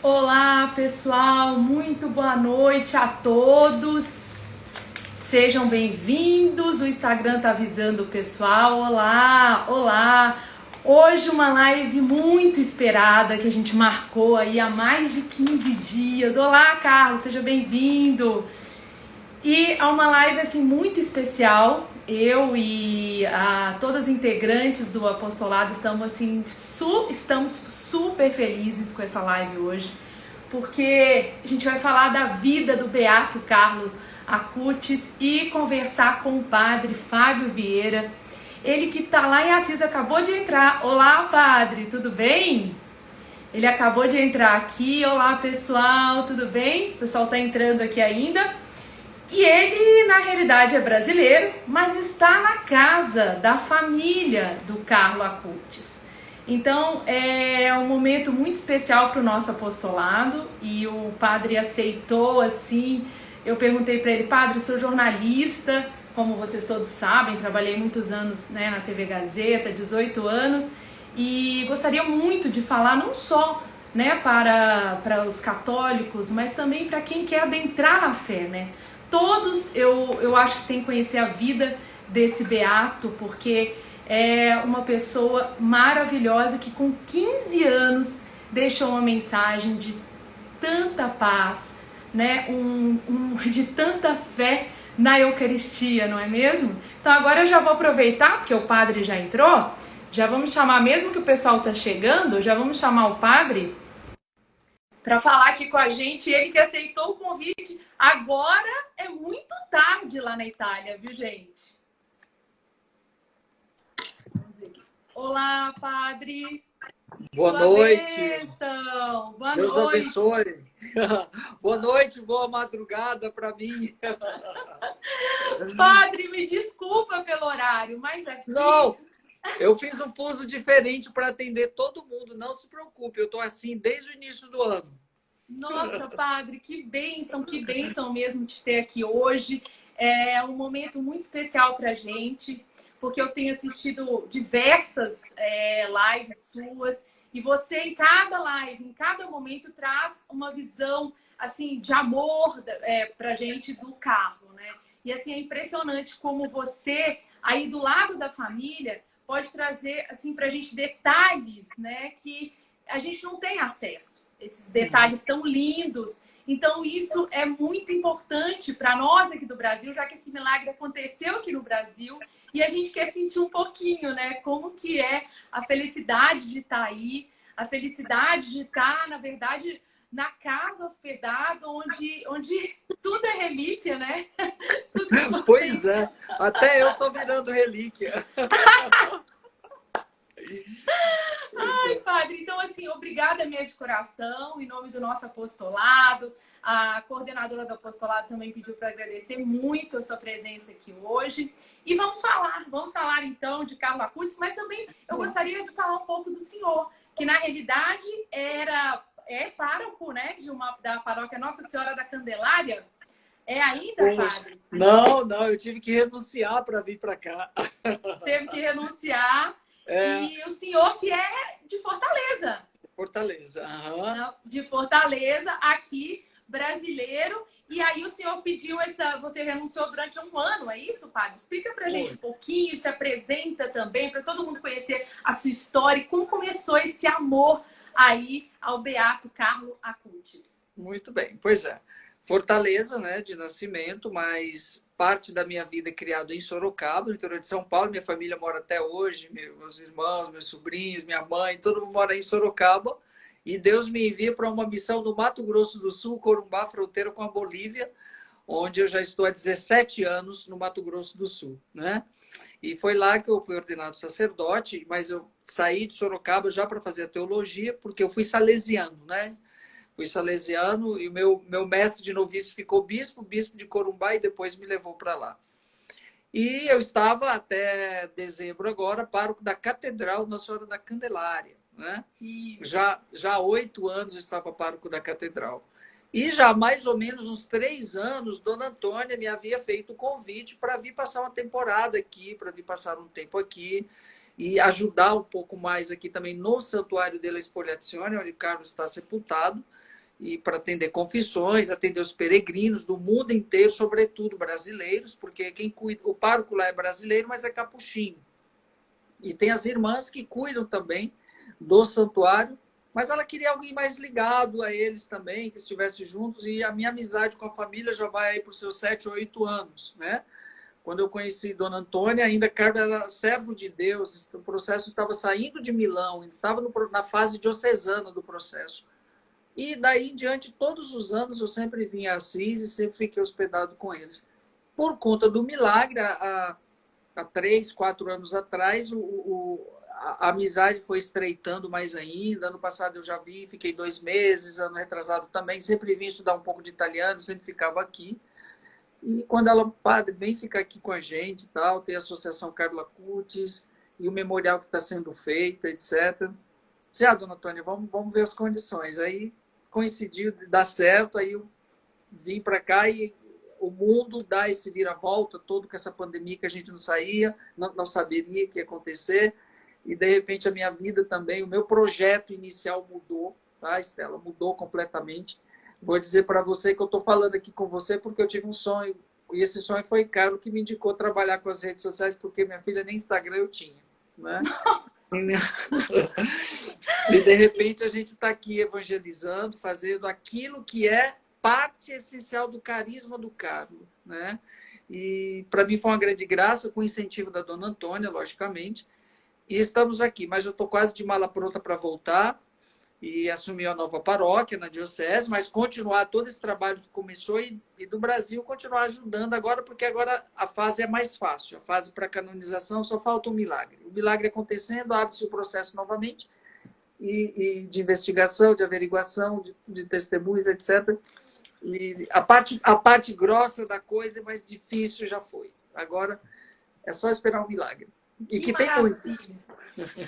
Olá, pessoal, muito boa noite a todos. Sejam bem-vindos. O Instagram tá avisando o pessoal. Olá, olá. Hoje uma live muito esperada que a gente marcou aí há mais de 15 dias. Olá, Carlos, seja bem-vindo. E é uma live assim muito especial. Eu e todas as integrantes do apostolado estamos assim estamos super felizes com essa live hoje, porque a gente vai falar da vida do Beato Carlo Acutis e conversar com o padre Fábio Vieira. Ele que está lá em Assis, acabou de entrar. Olá, padre, tudo bem? Ele acabou de entrar aqui. Olá, pessoal, tudo bem? O pessoal está entrando aqui ainda. E ele, na realidade, é brasileiro, mas está na casa da família do Carlo Acutis. Então, é um momento muito especial para o nosso apostolado e o padre aceitou, assim. Eu perguntei para ele, padre, sou jornalista, como vocês todos sabem, trabalhei muitos anos, né, na TV Gazeta, 18 anos, e gostaria muito de falar não só, né, para os católicos, mas também para quem quer adentrar na fé, né? Todos eu acho que tem que conhecer a vida desse beato, porque é uma pessoa maravilhosa que com 15 anos deixou uma mensagem de tanta paz, né? De tanta fé na Eucaristia, não é mesmo? Então agora eu já vou aproveitar, porque o padre já entrou, já vamos chamar, mesmo que o pessoal tá chegando, já vamos chamar o padre para falar aqui com a gente, ele que aceitou o convite. Agora é muito tarde lá na Itália, viu, gente? Olá, padre. Boa Sua noite, bênção. Boa Deus noite. abençoe. Boa noite, boa madrugada para mim. Padre, me desculpa pelo horário, mas aqui... Não, eu fiz um fuso diferente para atender todo mundo, não se preocupe, eu estou assim desde o início do ano. Nossa, padre, que bênção mesmo te ter aqui hoje. É um momento muito especial para a gente, porque eu tenho assistido diversas lives suas e você em cada live, em cada momento traz uma visão assim de amor para a gente do carro, né? E assim é impressionante como você aí do lado da família pode trazer assim para a gente detalhes, né, que a gente não tem acesso, esses detalhes tão lindos. Então, isso é muito importante para nós aqui do Brasil, já que esse milagre aconteceu aqui no Brasil e a gente quer sentir um pouquinho, né? Como que é a felicidade de estar aí, a felicidade de estar, na verdade, na casa hospedada, onde tudo é relíquia, né? Tudo que Pois você... é, até eu estou virando relíquia. Pois Ai, é. padre, então assim, obrigada mesmo de coração, em nome do nosso apostolado. A coordenadora do apostolado também pediu para agradecer muito a sua presença aqui hoje. E vamos falar então de Carlo Acutis, mas também eu gostaria de falar um pouco do senhor, que na realidade é pároco, né, da paróquia Nossa Senhora da Candelária. É ainda, Poxa. padre? Não, eu tive que renunciar para vir para cá. Teve que renunciar. É, E o senhor que é de Fortaleza. Fortaleza. Aham. De Fortaleza, aqui, brasileiro. E aí o senhor pediu você renunciou durante um ano, é isso, padre? Explica pra gente um Foi. pouquinho, se apresenta também, para todo mundo conhecer a sua história e como começou esse amor aí ao Beato Carlo Acutis. Muito bem, pois é. Fortaleza, né, de nascimento, mas parte da minha vida é criado em Sorocaba, no interior de São Paulo. Minha família mora até hoje, meus irmãos, meus sobrinhos, minha mãe, todo mundo mora em Sorocaba. E Deus me envia para uma missão no Mato Grosso do Sul, Corumbá, fronteira com a Bolívia, onde eu já estou há 17 anos no Mato Grosso do Sul, né? E foi lá que eu fui ordenado sacerdote, mas eu saí de Sorocaba já para fazer a teologia, porque eu fui salesiano, né? Fui salesiano e o meu mestre de novício ficou bispo de Corumbá e depois me levou para lá. E eu estava até dezembro agora pároco da Catedral Nossa Senhora da Candelária, né? Isso. Já há 8 anos eu estava pároco da Catedral. E já há mais ou menos uns 3 anos, Dona Antônia me havia feito o convite para vir passar uma temporada aqui, para vir passar um tempo aqui e ajudar um pouco mais aqui também no Santuário della Espoliazione, onde Carlos está sepultado, e para atender confissões, atender os peregrinos do mundo inteiro, sobretudo brasileiros, porque quem cuida, o pároco lá é brasileiro, mas é capuchinho. E tem as irmãs que cuidam também do santuário, mas ela queria alguém mais ligado a eles também, que estivesse juntos, e a minha amizade com a família já vai aí para os seus 7 ou 8 anos, né? Quando eu conheci Dona Antônia, ainda Carlos era servo de Deus, o processo estava saindo de Milão, estava na fase diocesana do processo. E daí em diante, todos os anos, eu sempre vinha a Assis e sempre fiquei hospedado com eles. Por conta do milagre, há 3, 4 anos atrás, a amizade foi estreitando mais ainda. Ano passado eu já vi, fiquei 2 meses, ano retrasado também. Sempre vim estudar um pouco de italiano, sempre ficava aqui. E quando ela, padre, vem ficar aqui com a gente e tal, tem a Associação Carla Cutis e o memorial que está sendo feito, etc. Disse, dona Antônia, vamos ver as condições. Aí coincidiu de dar certo, aí eu vim para cá e o mundo dá esse vira-volta todo com essa pandemia que a gente não saía, não saberia o que ia acontecer. E, de repente, a minha vida também, o meu projeto inicial mudou, tá, Estela? Mudou completamente. Vou dizer para você que eu estou falando aqui com você porque eu tive um sonho, e esse sonho foi Carlos que me indicou trabalhar com as redes sociais, porque minha filha nem Instagram eu tinha, né? E, de repente, a gente está aqui evangelizando, fazendo aquilo que é parte essencial do carisma do Carlos, né? E, para mim, foi uma grande graça, com o incentivo da Dona Antônia, logicamente, e estamos aqui. Mas eu estou quase de mala pronta para voltar e assumir a nova paróquia na diocese, mas continuar todo esse trabalho que começou e do Brasil continuar ajudando agora, porque agora a fase é mais fácil. A fase para canonização só falta um milagre. O milagre acontecendo, abre-se o processo novamente, e de investigação, de averiguação, de testemunhos, etc. E a parte grossa da coisa, mais difícil já foi. Agora é só esperar um milagre. E que tem muitos.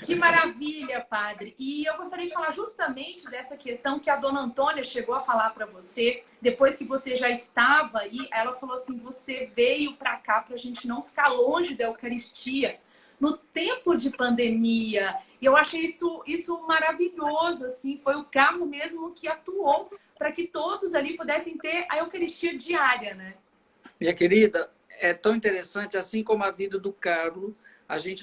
Que maravilha, padre. E eu gostaria de falar justamente dessa questão que a dona Antônia chegou a falar para você, depois que você já estava aí, ela falou assim, você veio para cá para a gente não ficar longe da Eucaristia no tempo de pandemia. E eu achei isso maravilhoso, assim, foi o carro mesmo que atuou para que todos ali pudessem ter a Eucaristia diária, né? Minha querida, é tão interessante, assim como a vida do Carlos, a gente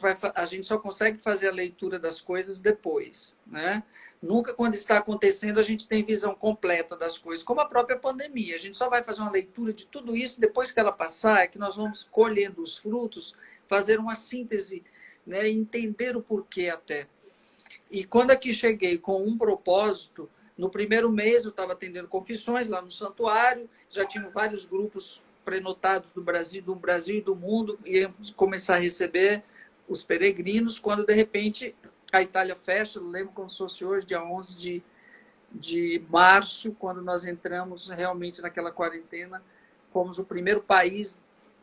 só consegue fazer a leitura das coisas depois, né? Nunca, quando está acontecendo, a gente tem visão completa das coisas, como a própria pandemia. A gente só vai fazer uma leitura de tudo isso depois que ela passar, é que nós vamos colhendo os frutos, fazer uma síntese, né? Entender o porquê até. E quando aqui cheguei com um propósito, no primeiro mês eu estava atendendo confissões lá no santuário, já tinham vários grupos prenotados do Brasil e do mundo, e íamos começar a receber os peregrinos, quando de repente a Itália fecha, lembro como se fosse hoje, dia 11 de março, quando nós entramos realmente naquela quarentena, fomos o primeiro país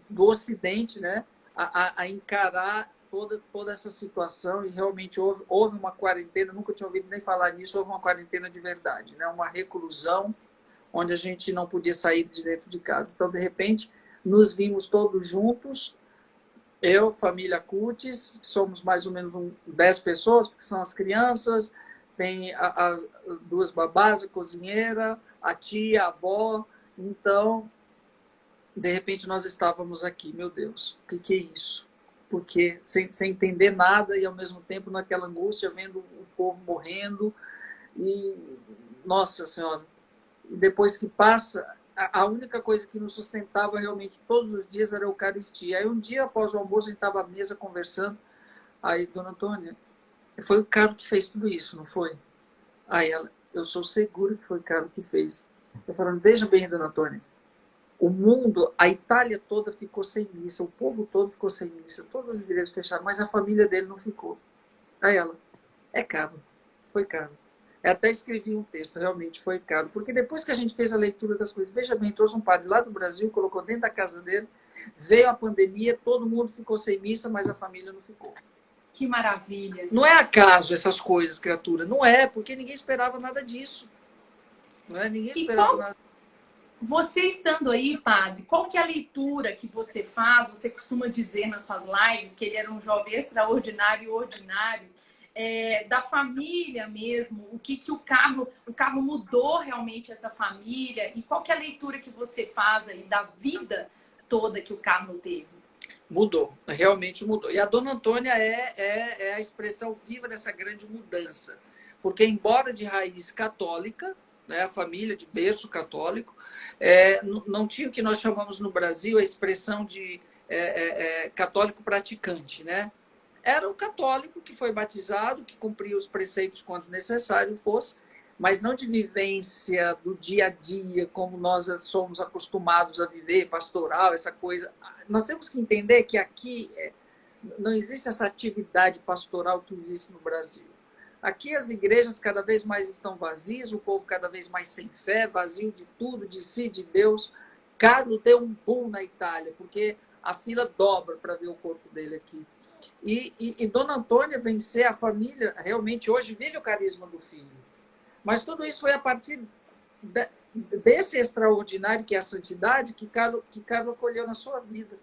do Ocidente, né, a encarar toda essa situação, e realmente houve uma quarentena, nunca tinha ouvido nem falar nisso, houve uma quarentena de verdade, né, uma reclusão, onde a gente não podia sair de dentro de casa. Então, de repente, nos vimos todos juntos, eu, família Cutis, somos mais ou menos 10 pessoas, porque são as crianças, tem as 2 babás, a cozinheira, a tia, a avó. Então, de repente, nós estávamos aqui. Meu Deus, o que é isso? Porque sem entender nada e, ao mesmo tempo, naquela angústia, vendo o povo morrendo. E, nossa Senhora, depois que passa, a única coisa que nos sustentava realmente todos os dias era a Eucaristia. Aí um dia, após o almoço, a gente estava à mesa conversando, aí, dona Antônia, foi o Carlos que fez tudo isso, não foi? Aí ela, eu sou segura que foi o Carlos que fez. Eu falando, veja bem, dona Antônia, o mundo, a Itália toda ficou sem missa, o povo todo ficou sem missa, todas as igrejas fecharam, mas a família dele não ficou. Aí ela, é Carlos, foi Carlos. Eu até escrevi um texto, realmente foi caro, porque depois que a gente fez a leitura das coisas, veja bem, trouxe um padre lá do Brasil, colocou dentro da casa dele, veio a pandemia, todo mundo ficou sem missa, mas a família não ficou. Que maravilha! Não é acaso essas coisas, criatura, não é, porque ninguém esperava nada disso. Não é? Ninguém esperava nada. Você estando aí, padre, qual que é a leitura que você faz? Você costuma dizer nas suas lives que ele era um jovem extraordinário e ordinário. da família mesmo, o que o Carlos mudou realmente essa família, e qual que é a leitura que você faz aí da vida toda que o Carlos teve? Mudou, realmente mudou. E a Dona Antônia é a expressão viva dessa grande mudança. Porque, embora de raiz católica, né, a família de berço católico, não tinha o que nós chamamos no Brasil a expressão de católico praticante, né? Era o católico que foi batizado, que cumpria os preceitos quando necessário fosse, mas não de vivência do dia a dia, como nós somos acostumados a viver, pastoral, essa coisa. Nós temos que entender que aqui não existe essa atividade pastoral que existe no Brasil. Aqui as igrejas cada vez mais estão vazias, o povo cada vez mais sem fé, vazio de tudo, de si, de Deus. Carlos deu um boom na Itália, porque a fila dobra para ver o corpo dele aqui. E Dona Antônia vencer a família, realmente hoje vive o carisma do filho. Mas tudo isso foi a partir desse extraordinário que é a santidade que Carlos acolheu na sua vida.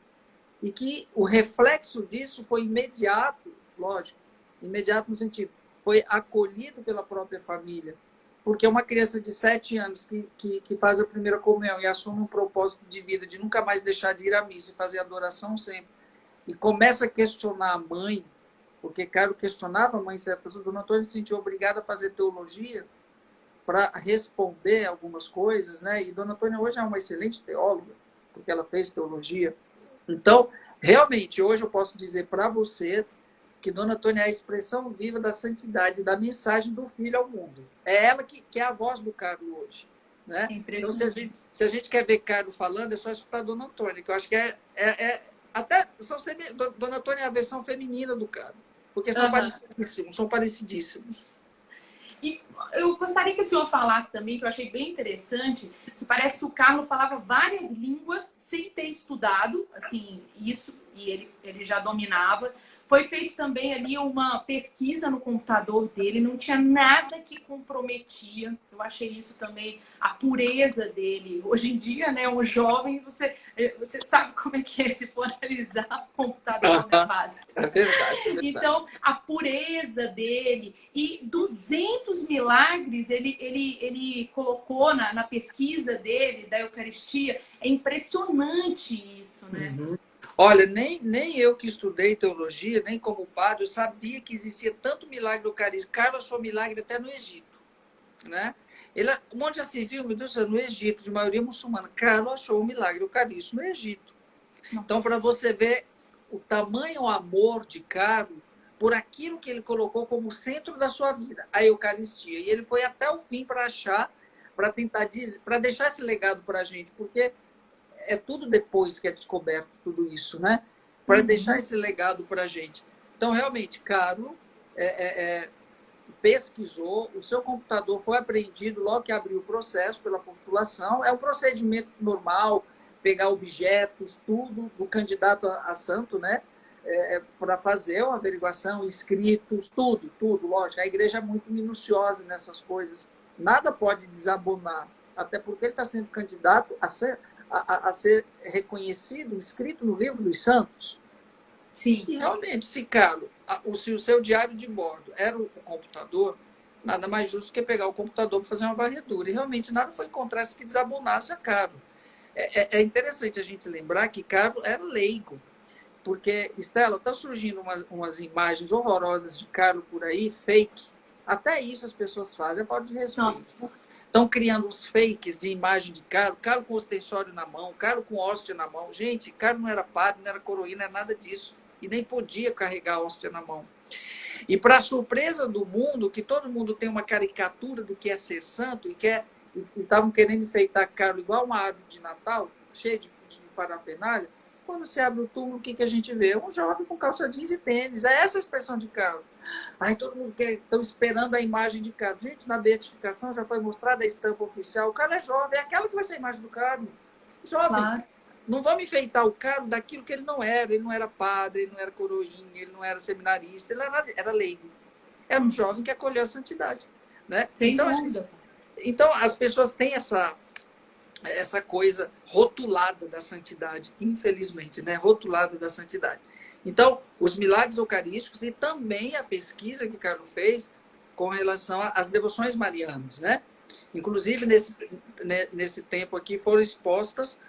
E que o reflexo disso foi imediato, lógico, imediato no sentido, foi acolhido pela própria família. Porque uma criança de 7 anos que faz a primeira comunhão e assume um propósito de vida de nunca mais deixar de ir à missa e fazer adoração sempre, e começa a questionar a mãe, porque Carlos questionava a mãe, certa pessoa, Dona Antônia se sentiu obrigada a fazer teologia para responder algumas coisas, né? E Dona Antônia hoje é uma excelente teóloga, porque ela fez teologia. Então, realmente, hoje eu posso dizer para você que Dona Antônia é a expressão viva da santidade, da mensagem do Filho ao mundo. É ela que é a voz do Carlos hoje, né? Então, se a gente quer ver Carlos falando, é só escutar Dona Antônia, que eu acho que até Dona Antônia é a versão feminina do Carlos, porque são parecidíssimos. E eu gostaria que o senhor falasse também, que eu achei bem interessante, que parece que o Carlos falava várias línguas sem ter estudado, assim, isso, e ele já dominava. Foi feito também ali uma pesquisa no computador dele, não tinha nada que comprometia. Eu achei isso também, a pureza dele. Hoje em dia, né, um jovem, você sabe como é que é se for analisar o computador, né, padre? É verdade. Então, a pureza dele e 200 milagres ele colocou na pesquisa dele, da Eucaristia. É impressionante isso, né? Uhum. Olha, nem eu que estudei teologia, nem como padre, eu sabia que existia tanto milagre eucarístico. Carlos achou milagre até no Egito, né? Um monte já se viu, meu Deus, no Egito, de maioria muçulmana. Carlos achou o milagre eucarístico no Egito. Nossa. Então, para você ver o tamanho amor de Carlos por aquilo que ele colocou como centro da sua vida, a Eucaristia. E ele foi até o fim para achar, para tentar para deixar esse legado para a gente, porque é tudo depois que é descoberto tudo isso, né? Para deixar esse legado para a gente. Então, realmente, Carlos pesquisou, o seu computador foi apreendido logo que abriu o processo pela postulação. É um procedimento normal, pegar objetos, tudo do candidato a santo, né? Para fazer uma averiguação, escritos, tudo, lógico. A igreja é muito minuciosa nessas coisas. Nada pode desabonar, até porque ele está sendo candidato a ser reconhecido, inscrito no livro dos santos. Sim. E realmente, se Carlos, se o seu diário de bordo era o computador, nada mais justo que pegar o computador para fazer uma varredura. E realmente nada foi encontrar que desabonasse a Carlos. É interessante a gente lembrar que Carlos era leigo, porque, Estela, está surgindo umas imagens horrorosas de Carlos por aí, fake. Até isso as pessoas fazem, é falta de respeito. Nossa. Estão criando uns fakes de imagem de Carlos com ostensório na mão, Carlos com hóstia na mão. Gente, Carlos não era padre, não era coroinha, não era nada disso. E nem podia carregar a hóstia na mão. E para surpresa do mundo, que todo mundo tem uma caricatura do que é ser santo e estavam querendo enfeitar Carlos igual uma árvore de Natal, cheia de parafernália. Quando você abre o túmulo, o que a gente vê? Um jovem com calça jeans e tênis. É essa a expressão de Carlos. Aí todo mundo estão esperando a imagem de Carlos. Gente, na beatificação já foi mostrada a estampa oficial. O Carlos é jovem, é aquela que vai ser a imagem do Carlos. Jovem. Claro. Não vamos enfeitar o Carlos daquilo que ele não era. Ele não era padre, ele não era coroinha, ele não era seminarista, ele era leigo. Era um jovem que acolheu a santidade. Né? Sem dúvida. Então, as pessoas têm essa coisa rotulada da santidade, infelizmente, né? Rotulada da santidade. Então, os milagres eucarísticos e também a pesquisa que Carlos fez com relação às devoções marianas, né? Inclusive, nesse tempo aqui foram expostas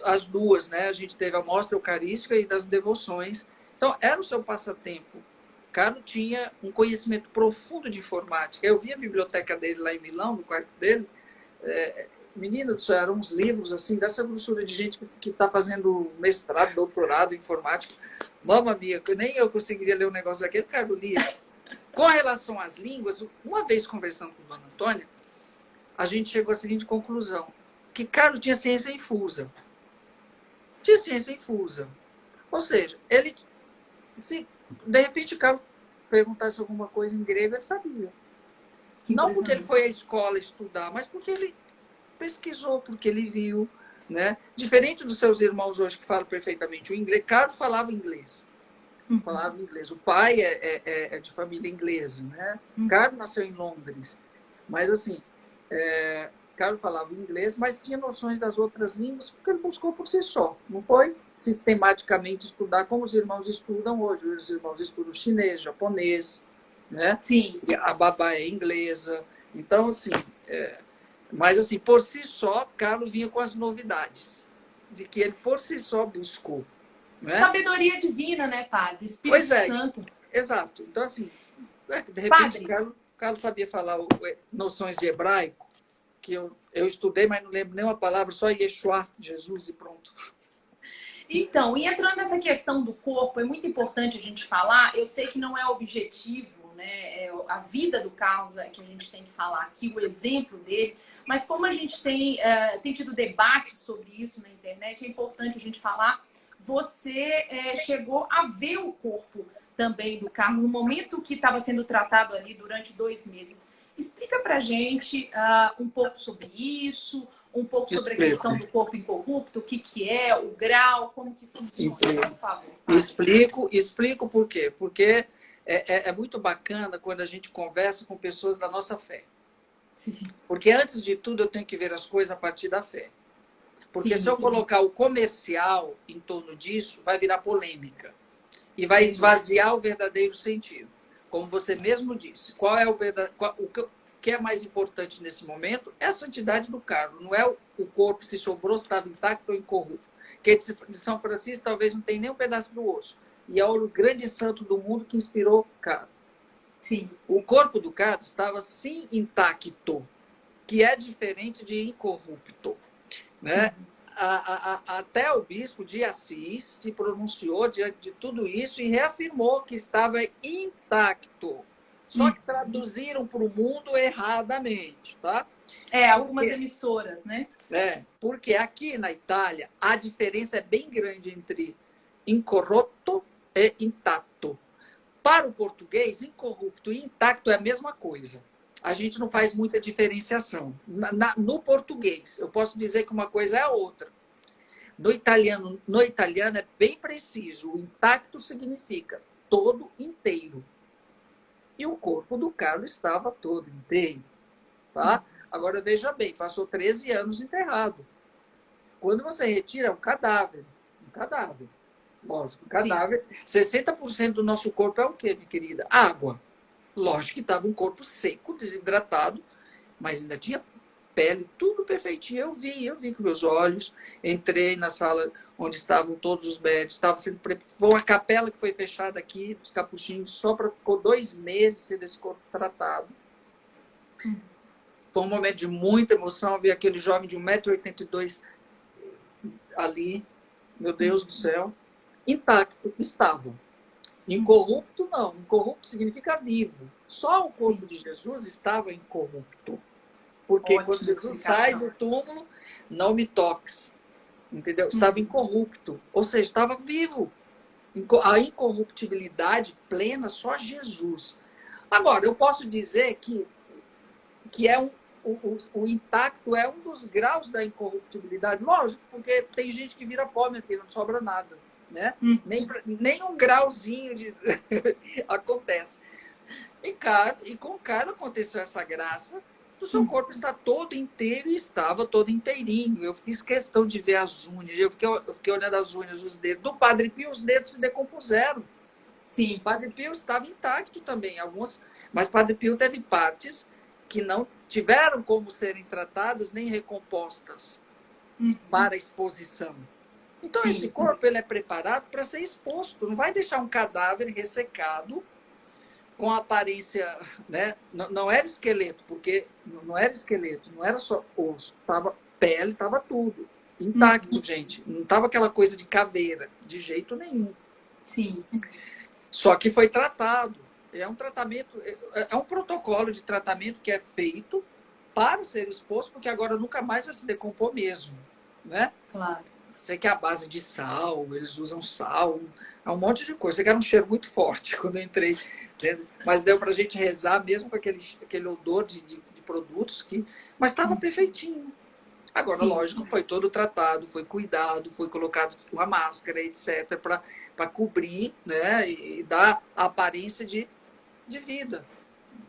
as duas, né? A gente teve a mostra eucarística e das devoções. Então, era o seu passatempo. Carlos tinha um conhecimento profundo de informática. Eu vi a biblioteca dele lá em Milão, no quarto dele. Menino, isso eram uns livros assim, dessa grossura de gente que está fazendo mestrado, doutorado em informática. Mamma mia, nem eu conseguiria ler um negócio daquele, Carlos lia. Com relação às línguas, uma vez conversando com a dona Antônia, a gente chegou à seguinte conclusão, que Carlos tinha ciência infusa. Tinha ciência infusa. Ou seja, ele, se de repente Carlos perguntasse alguma coisa em grego, ele sabia. Não porque ele foi à escola estudar, mas porque ele pesquisou, porque ele viu, né? Diferente dos seus irmãos hoje que falam perfeitamente o inglês, Carlos falava inglês. Falava inglês. O pai é de família inglesa, né? Carlos nasceu em Londres. Mas, assim, Carlos falava inglês, mas tinha noções das outras línguas porque ele buscou por si só. Não foi sistematicamente estudar como os irmãos estudam hoje. Os irmãos estudam chinês, japonês, né? Sim. E a babá é inglesa. Então, assim... Mas, assim, por si só, Carlos vinha com as novidades. De que ele, por si só, buscou. Né? Sabedoria divina, né, padre? Espírito Santo. Exato. Então, assim, de repente, Carlos sabia falar noções de hebraico, que eu estudei, mas não lembro nenhuma palavra, só Yeshua, Jesus e pronto. Então, e entrando nessa questão do corpo, é muito importante a gente falar, eu sei que não é objetivo, né, a vida do Carlos que a gente tem que falar aqui, o exemplo dele, mas como a gente tem tido debate sobre isso na internet, é importante a gente falar. Você chegou a ver o corpo também do Carlos no momento que estava sendo tratado ali durante 2 meses. Explica pra gente um pouco sobre isso, um pouco sobre a questão do corpo incorrupto, o que é, o grau, como que funciona, por favor. Explico por quê. Porque é muito bacana quando a gente conversa com pessoas da nossa fé. Sim. Porque, antes de tudo, eu tenho que ver as coisas a partir da fé. Porque se eu colocar o comercial em torno disso, vai virar polêmica. E vai esvaziar o verdadeiro sentido. Como você mesmo disse. Qual é o que é mais importante nesse momento? É a santidade do Carlos. Não é o corpo, se sobrou, se estava intacto ou incorrupto. Porque de São Francisco talvez não tenha nem um pedaço do osso. E é o grande santo do mundo que inspirou Carlos. Sim. O corpo do Carlos estava sim intacto, que é diferente de incorrupto. Né? Até o bispo de Assis se pronunciou diante de tudo isso e reafirmou que estava intacto. Só que traduziram para o mundo erradamente. Tá? Algumas emissoras, né? Porque aqui na Itália a diferença é bem grande entre incorrupto e intacto. Para o português, incorrupto e intacto é a mesma coisa. A gente não faz muita diferenciação. No português, eu posso dizer que uma coisa é a outra. No italiano é bem preciso. O intacto significa todo inteiro. E o corpo do Carlos estava todo inteiro. Tá? Agora, veja bem, passou 13 anos enterrado. Quando você retira, é um cadáver. Lógico, cadáver. Sim. 60% do nosso corpo é o quê, minha querida? Água. Lógico que estava um corpo seco, desidratado, mas ainda tinha pele, tudo perfeitinho. Eu vi com meus olhos. Entrei na sala onde estavam todos os médicos. Foi uma capela que foi fechada aqui, dos capuchinhos, ficou 2 meses sendo esse corpo tratado. Foi um momento de muita emoção. Ver aquele jovem de 1,82 m ali. Meu Deus do céu. Intacto, estavam. Incorrupto, não. Incorrupto significa vivo. Só o corpo de Jesus estava incorrupto. Porque quando Jesus sai do túmulo, não me toques. Entendeu? Estava incorrupto. Ou seja, estava vivo. A incorruptibilidade plena, só Jesus. Agora, eu posso dizer que o intacto é um dos graus da incorruptibilidade. Lógico, porque tem gente que vira pó, minha filha, não sobra nada. Né? Nem um grauzinho acontece. E com Carlos aconteceu essa graça do seu corpo está todo inteiro e estava todo inteirinho. Eu fiz questão de ver as unhas, eu fiquei olhando as unhas, os dedos. Do Padre Pio, os dedos se decompuseram. Sim. Padre Pio estava intacto também, mas Padre Pio teve partes que não tiveram como serem tratadas nem recompostas para exposição. Então, Sim. esse corpo ele é preparado para ser exposto. Não vai deixar um cadáver ressecado com a aparência, né? Não era esqueleto, porque não era esqueleto, não era só osso, tava pele, tava tudo intacto, gente. Não tava aquela coisa de caveira, de jeito nenhum. Sim. Só que foi tratado. É um tratamento, é um protocolo de tratamento que é feito para ser exposto, porque agora nunca mais vai se decompor mesmo, né? Claro. Sei que é a base de sal, eles usam sal, é um monte de coisa. Sei que era um cheiro muito forte quando eu entrei, né? Mas deu para a gente rezar mesmo com aquele odor de produtos, mas estava perfeitinho. Agora, Sim. lógico, foi todo tratado, foi cuidado, foi colocado uma máscara, etc., para cobrir, né? E dar a aparência de vida,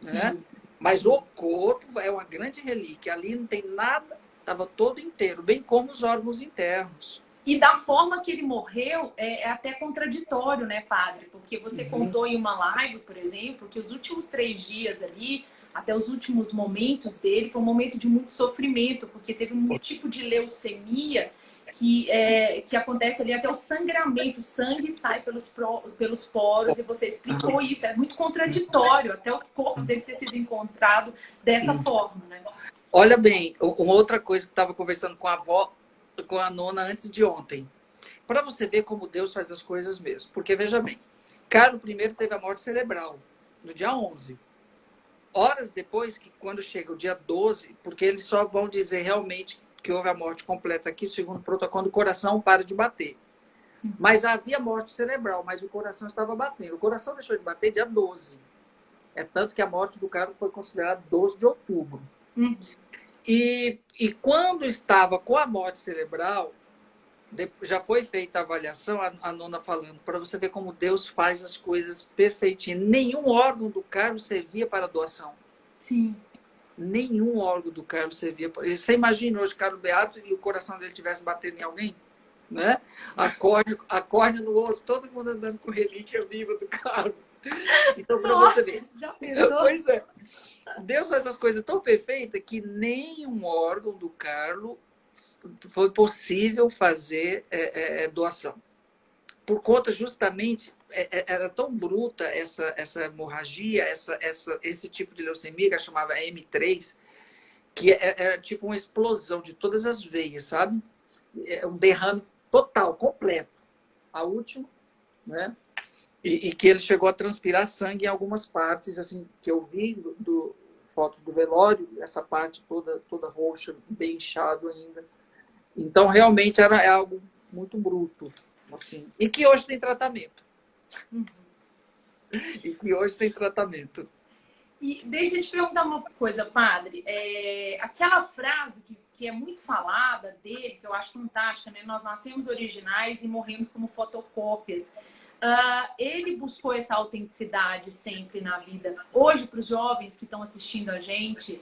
né? Mas o corpo é uma grande relíquia. Ali não tem nada, estava todo inteiro, bem como os órgãos internos. E da forma que ele morreu, é até contraditório, né, padre? Porque você contou em uma live, por exemplo, que os últimos 3 dias ali, até os últimos momentos dele, foi um momento de muito sofrimento, porque teve um tipo de leucemia que acontece ali até o sangramento, o sangue sai pelos poros, e você explicou isso. É muito contraditório, até o corpo dele ter sido encontrado dessa forma, né? Olha bem, uma outra coisa que eu estava conversando com a avó, com a nona antes de ontem, para você ver como Deus faz as coisas mesmo. Porque, veja bem, Carlos I teve a morte cerebral no dia 11. Horas depois, que quando chega o dia 12, porque eles só vão dizer realmente que houve a morte completa aqui, segundo o protocolo, o coração para de bater. Mas havia morte cerebral, mas o coração estava batendo. O coração deixou de bater dia 12. É tanto que a morte do Carlos foi considerada 12 de outubro. E quando estava com a morte cerebral, já foi feita a avaliação, a nona falando, para você ver como Deus faz as coisas perfeitinho. Nenhum órgão do Carlos servia para doação. Sim. Nenhum órgão do Carlos servia para... Você imagina hoje Carlos Beato e o coração dele estivesse batendo em alguém? Né? A córnea no outro, todo mundo andando com relíquia viva do Carlos. Então, para você ver. Já pensou? Pois é. Deus faz as coisas tão perfeitas que nenhum órgão do Carlos foi possível fazer doação. Por conta, justamente, era tão bruta essa hemorragia, esse tipo de leucemia, que chamava M3, que era tipo uma explosão de todas as veias, sabe? Um derrame total, completo. A última, né? E que ele chegou a transpirar sangue em algumas partes, assim, que eu vi fotos do velório, essa parte toda roxa, bem inchado ainda. Então, realmente, era algo muito bruto. Assim. E que hoje tem tratamento. E deixa eu te perguntar uma coisa, padre. Aquela frase que é muito falada dele, que eu acho fantástica, né? Nós nascemos originais e morremos como fotocópias. Ele buscou essa autenticidade sempre na vida. Hoje, para os jovens que estão assistindo a gente,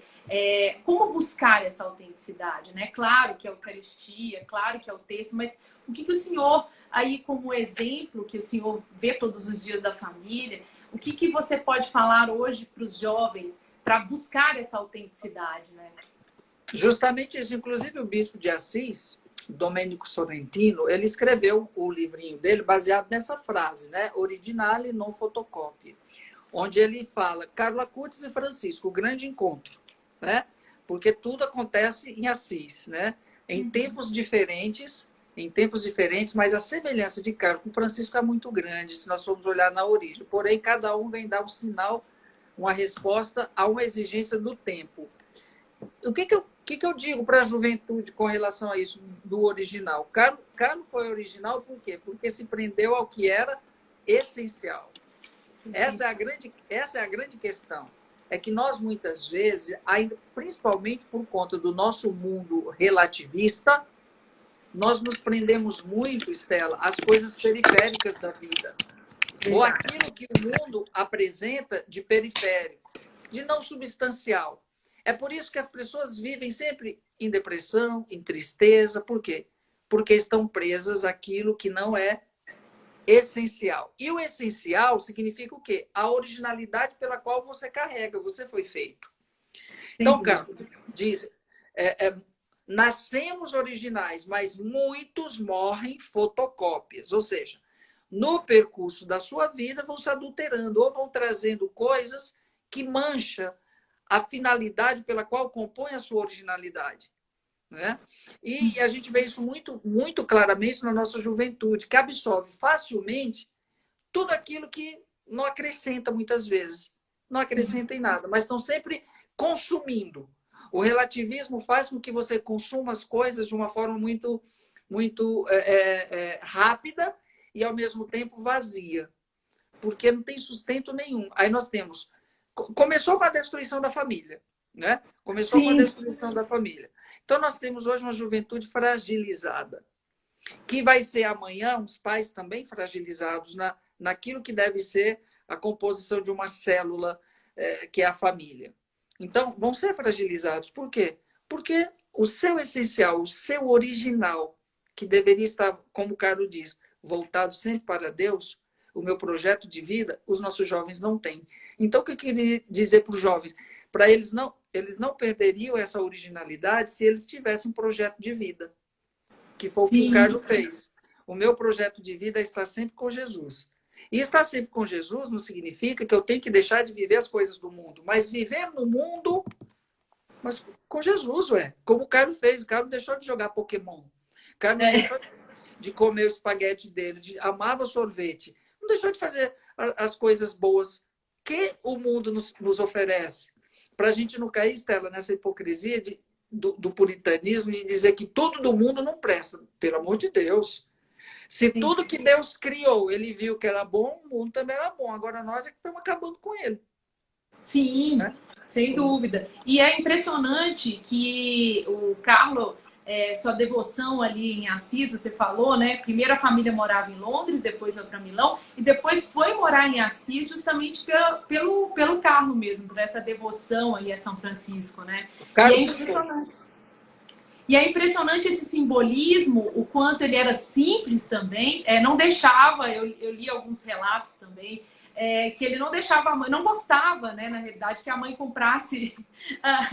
como buscar essa autenticidade, né? Claro que é a Eucaristia, claro que é o texto, mas o que o senhor, aí como exemplo, que o senhor vê todos os dias da família, o que você pode falar hoje para os jovens para buscar essa autenticidade, né? Justamente isso. Inclusive, o bispo de Assis, Domênico Sorrentino, ele escreveu o livrinho dele baseado nessa frase, né? Originale non fotocopia, onde ele fala Carlo Acutis e Francisco, o grande encontro, né? Porque tudo acontece em Assis, né? Em tempos diferentes, mas a semelhança de Carlo com Francisco é muito grande, se nós formos olhar na origem. Porém, cada um vem dar um sinal, uma resposta a uma exigência do tempo. O que eu digo para a juventude com relação a isso do original? Carlos foi original por quê? Porque se prendeu ao que era essencial. Essa é a grande questão. É que nós, muitas vezes, principalmente por conta do nosso mundo relativista, nós nos prendemos muito, Estela, às coisas periféricas da vida. Ou aquilo que o mundo apresenta de periférico, de não substancial. É por isso que as pessoas vivem sempre em depressão, em tristeza. Por quê? Porque estão presas àquilo que não é essencial. E o essencial significa o quê? A originalidade pela qual você carrega, você foi feito. Sem Então, cara, dúvida. diz, nascemos originais, mas muitos morrem fotocópias. Ou seja, no percurso da sua vida vão se adulterando ou vão trazendo coisas que mancham a finalidade pela qual compõe a sua originalidade. Né? E a gente vê isso muito, muito claramente na nossa juventude, que absorve facilmente tudo aquilo que não acrescenta muitas vezes. Não acrescenta em nada, mas estão sempre consumindo. O relativismo faz com que você consuma as coisas de uma forma muito, muito rápida e, ao mesmo tempo, vazia. Porque não tem sustento nenhum. Aí nós temos... Começou com a destruição da família. Né? Começou com a Sim, destruição da família. Então, nós temos hoje uma juventude fragilizada, que vai ser amanhã uns pais também fragilizados naquilo que deve ser a composição de uma célula, que é a família. Então, vão ser fragilizados. Por quê? Porque o seu essencial, o seu original, que deveria estar, como o Carlos diz, voltado sempre para Deus, o meu projeto de vida, os nossos jovens não têm. Então, o que eu queria dizer para os jovens? Para eles não perderiam essa originalidade se eles tivessem um projeto de vida, que foi o que o sim, Carlos fez. O meu projeto de vida é estar sempre com Jesus. E estar sempre com Jesus não significa que eu tenho que deixar de viver as coisas do mundo, mas viver no mundo, mas com Jesus, ué. Como o Carlos fez. O Carlos deixou de jogar Pokémon. O Carlos não é, deixou de comer o espaguete dele, amava sorvete. Não deixou de fazer as coisas boas que o mundo nos oferece. Para a gente não cair, Estela, nessa hipocrisia do puritanismo de dizer que tudo do mundo não presta. Pelo amor de Deus. Se sim. tudo que Deus criou, ele viu que era bom, o mundo também era bom. Agora nós é que estamos acabando com ele. Sim, Né? sem dúvida. E é impressionante que o Carlo, sua devoção ali em Assis, você falou, né? Primeiro a família morava em Londres, depois foi para Milão, e depois foi morar em Assis justamente pelo Carlo mesmo, por essa devoção aí a São Francisco, né? O E cara é puxou. impressionante. E é impressionante esse simbolismo, o quanto ele era simples também, não deixava, eu li alguns relatos também, que ele não deixava a mãe, não gostava, né, na realidade, que a mãe comprasse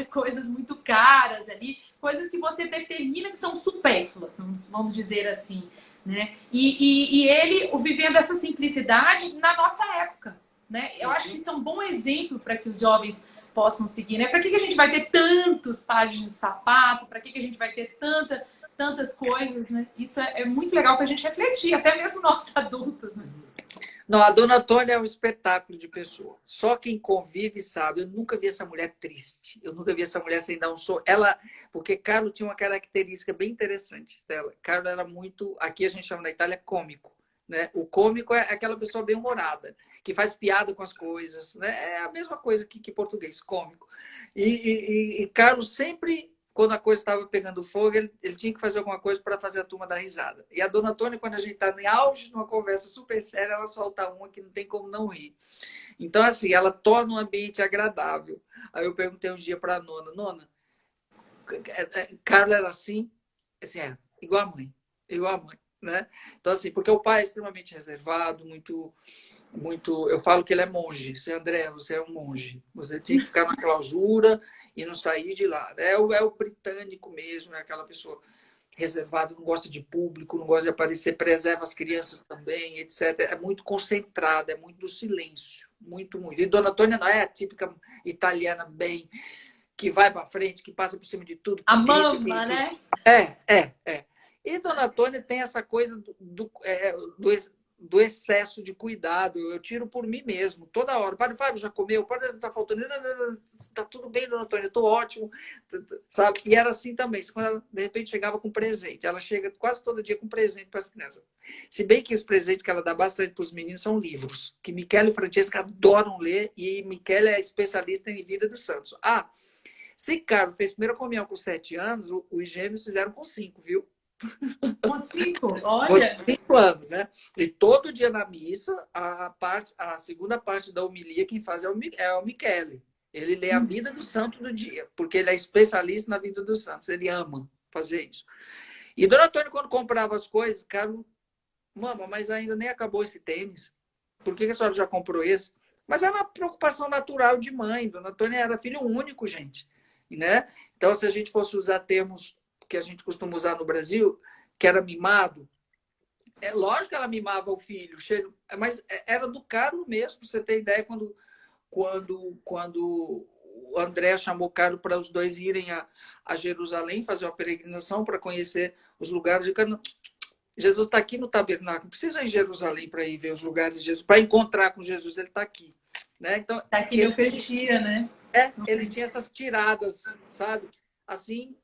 coisas muito caras ali, coisas que você determina que são supérfluas, vamos dizer assim, né? E ele vivendo essa simplicidade na nossa época, né? Eu acho que isso é um bom exemplo para que os jovens possam seguir, né? Para que a gente vai ter tantos pares de sapato? Para que a gente vai ter tantas coisas, né? Isso é muito legal para a gente refletir, até mesmo nós adultos, né? Não, a dona Antônia é um espetáculo de pessoa. Só quem convive sabe. Eu nunca vi essa mulher triste. Eu nunca vi essa mulher sem dar um sorriso. Porque Carlos tinha uma característica bem interessante dela. Carlos era muito, aqui a gente chama na Itália, cômico. Né? O cômico é aquela pessoa bem-humorada, que faz piada com as coisas. Né? É a mesma coisa que português, cômico. E Carlos sempre, quando a coisa estava pegando fogo, ele tinha que fazer alguma coisa para fazer a turma dar risada. E a dona Antônia, quando a gente está em auge de uma conversa super séria, ela solta uma que não tem como não rir. Então, assim, ela torna um ambiente agradável. Aí eu perguntei um dia para a nona, Carla era assim? Assim, igual a mãe, igual a mãe. Né? Então, assim, porque o pai é extremamente reservado, muito. Eu falo que ele é monge. Você, André, você é um monge. Você tinha que ficar na clausura e não sair de lá. É o britânico mesmo, é aquela pessoa reservada, não gosta de público, não gosta de aparecer, preserva as crianças também, etc. É muito concentrada, é muito do silêncio. Muito, muito. E Dona Antônia não é a típica italiana bem, que vai para frente, que passa por cima de tudo, A que grita, mama, né? É. E Dona Antônia tem essa coisa do excesso de cuidado. Eu tiro por mim mesmo, toda hora. Padre Fábio, já comeu? Padre, não está faltando. Está tudo bem, Dona Antônia, estou ótimo. Sabe? E era assim também. Quando ela, de repente, chegava com presente. Ela chega quase todo dia com presente para as crianças. Se bem que os presentes que ela dá bastante para os meninos são livros, que Michele e Francesca adoram ler, e Michele é especialista em vida dos santos. Se Carlos fez primeira comunhão com 7 anos, os gêmeos fizeram com 5, viu? Com 5, Com olha. 5 anos, né? E todo dia na missa, a segunda parte da homilia, quem faz é o Michele. Ele lê a vida do santo do dia, porque ele é especialista na vida dos santos. Ele ama fazer isso. E Dona Antônia, quando comprava as coisas, cara, mama, mas ainda nem acabou esse tênis. Por que a senhora já comprou esse? Mas era uma preocupação natural de mãe. Dona Antônia era filho único, gente. Né? Então, se a gente fosse usar termos que a gente costuma usar no Brasil, que era mimado, é lógico que ela mimava o filho, mas era do Carlos mesmo, pra você ter ideia, quando o André chamou o Carlos para os dois irem a Jerusalém, fazer uma peregrinação para conhecer os lugares de Canaã. Jesus está aqui no tabernáculo, não precisa ir em Jerusalém para ir ver os lugares de Jesus, para encontrar com Jesus, ele está aqui. Né? Então, Está aqui na Eucaristia, né? Ele tinha essas tiradas, sabe? Assim,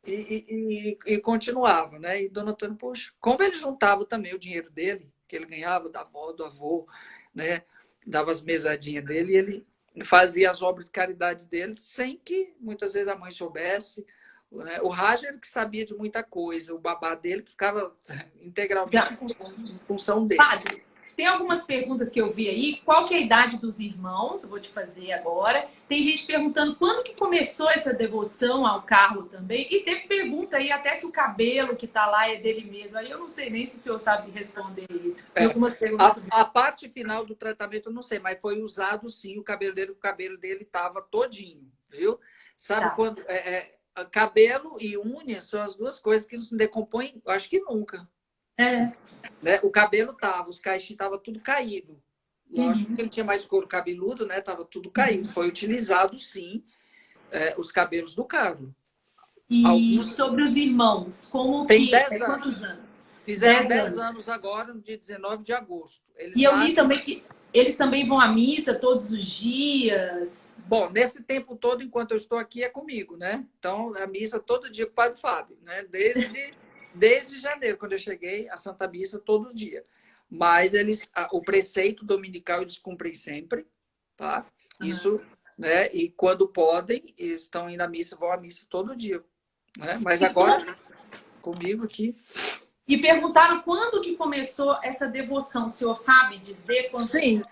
e continuava, né? E Dona Antônia, poxa, como ele juntava também o dinheiro dele, que ele ganhava da avó, do avô, né? Dava as mesadinhas dele e ele fazia as obras de caridade dele sem que muitas vezes a mãe soubesse. Né? O Roger que sabia de muita coisa, o babá dele que ficava integralmente em função dele. Padre, tem algumas perguntas que eu vi aí. Qual que é a idade dos irmãos? Eu vou te fazer agora. Tem gente perguntando quando que começou essa devoção ao Carlo também. E teve pergunta aí até se o cabelo que tá lá é dele mesmo. Aí eu não sei nem se o senhor sabe responder isso. Tem algumas perguntas sobre a parte final do tratamento eu não sei, mas foi usado sim o cabelo dele estava todinho, viu? Sabe quando... cabelo e unha são as duas coisas que não se decompõem, acho que nunca. Né? O cabelo tava, os caixinhos estavam tudo caído. Lógico que ele tinha mais couro cabeludo, né? Tava tudo caído. Foi utilizado, sim, os cabelos do Carlos. E alguns... sobre os irmãos, como tem que... 10 anos. Quantos anos? Fizeram 10 anos agora, no dia 19 de agosto. E eu li também que eles também vão à missa todos os dias. Bom, nesse tempo todo, enquanto eu estou aqui, é comigo, né? Então, a missa todo dia com o Padre Fábio, né? Desde janeiro, quando eu cheguei, a Santa Missa todo dia. Mas o preceito dominical eles cumprem sempre, tá? Isso, né? E quando podem, eles estão indo à missa, vão à missa todo dia, né? Mas agora, comigo aqui... E perguntaram quando que começou essa devoção. O senhor sabe dizer quando? Sim,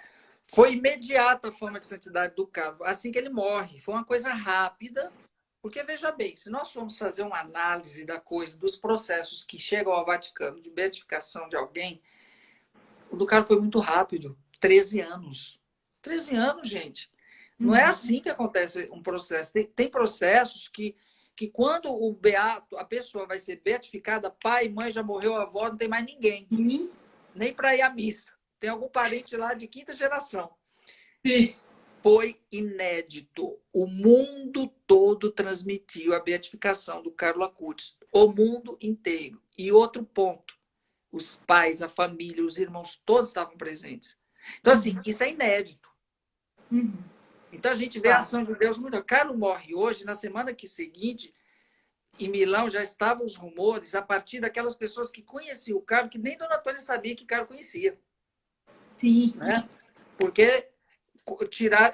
foi imediata a fama de santidade do Carlos, assim que ele morre. Foi uma coisa rápida, porque, veja bem, se nós formos fazer uma análise da coisa, dos processos que chegam ao Vaticano de beatificação de alguém, o do Carlos foi muito rápido, 13 anos. 13 anos, gente. Não é assim que acontece um processo. Tem processos que quando o beato, a pessoa vai ser beatificada, pai, mãe, já morreu, avó, não tem mais ninguém. Nem para ir à missa. Tem algum parente lá de quinta geração. Sim. Foi inédito. O mundo todo transmitiu a beatificação do Carlos Acutis. O mundo inteiro. E outro ponto. Os pais, a família, os irmãos, todos estavam presentes. Então, assim, isso é inédito. Então, a gente vê a ação de Deus muito. Carlos morre hoje, na semana seguinte, em Milão, já estavam os rumores a partir daquelas pessoas que conheciam o Carlos, que nem Dona Antônia sabia que o Carlos conhecia. Sim. Né? Porque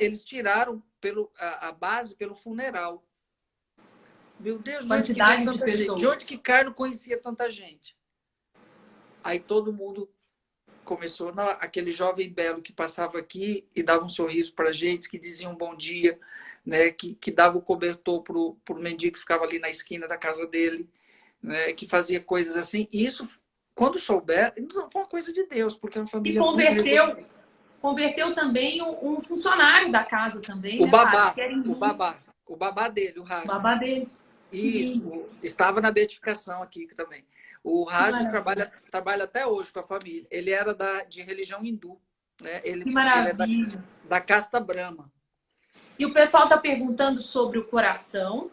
eles tiraram a base pelo funeral. Meu Deus, de onde que Carlos conhecia tanta gente? Aí todo mundo começou, aquele jovem belo que passava aqui e dava um sorriso para a gente, que dizia um bom dia, né? que dava o cobertor para o mendigo que ficava ali na esquina da casa dele, né? Que fazia coisas assim. E isso, quando souber, não foi uma coisa de Deus, porque é uma família... E converteu também um funcionário da casa também, o né, babá, o babá dele, o Rádio. O babá dele. Isso, estava na beatificação aqui também. O Rádio trabalha até hoje com a família. Ele era de religião hindu, né? Ele é da casta Brahma. E o pessoal está perguntando sobre o coração,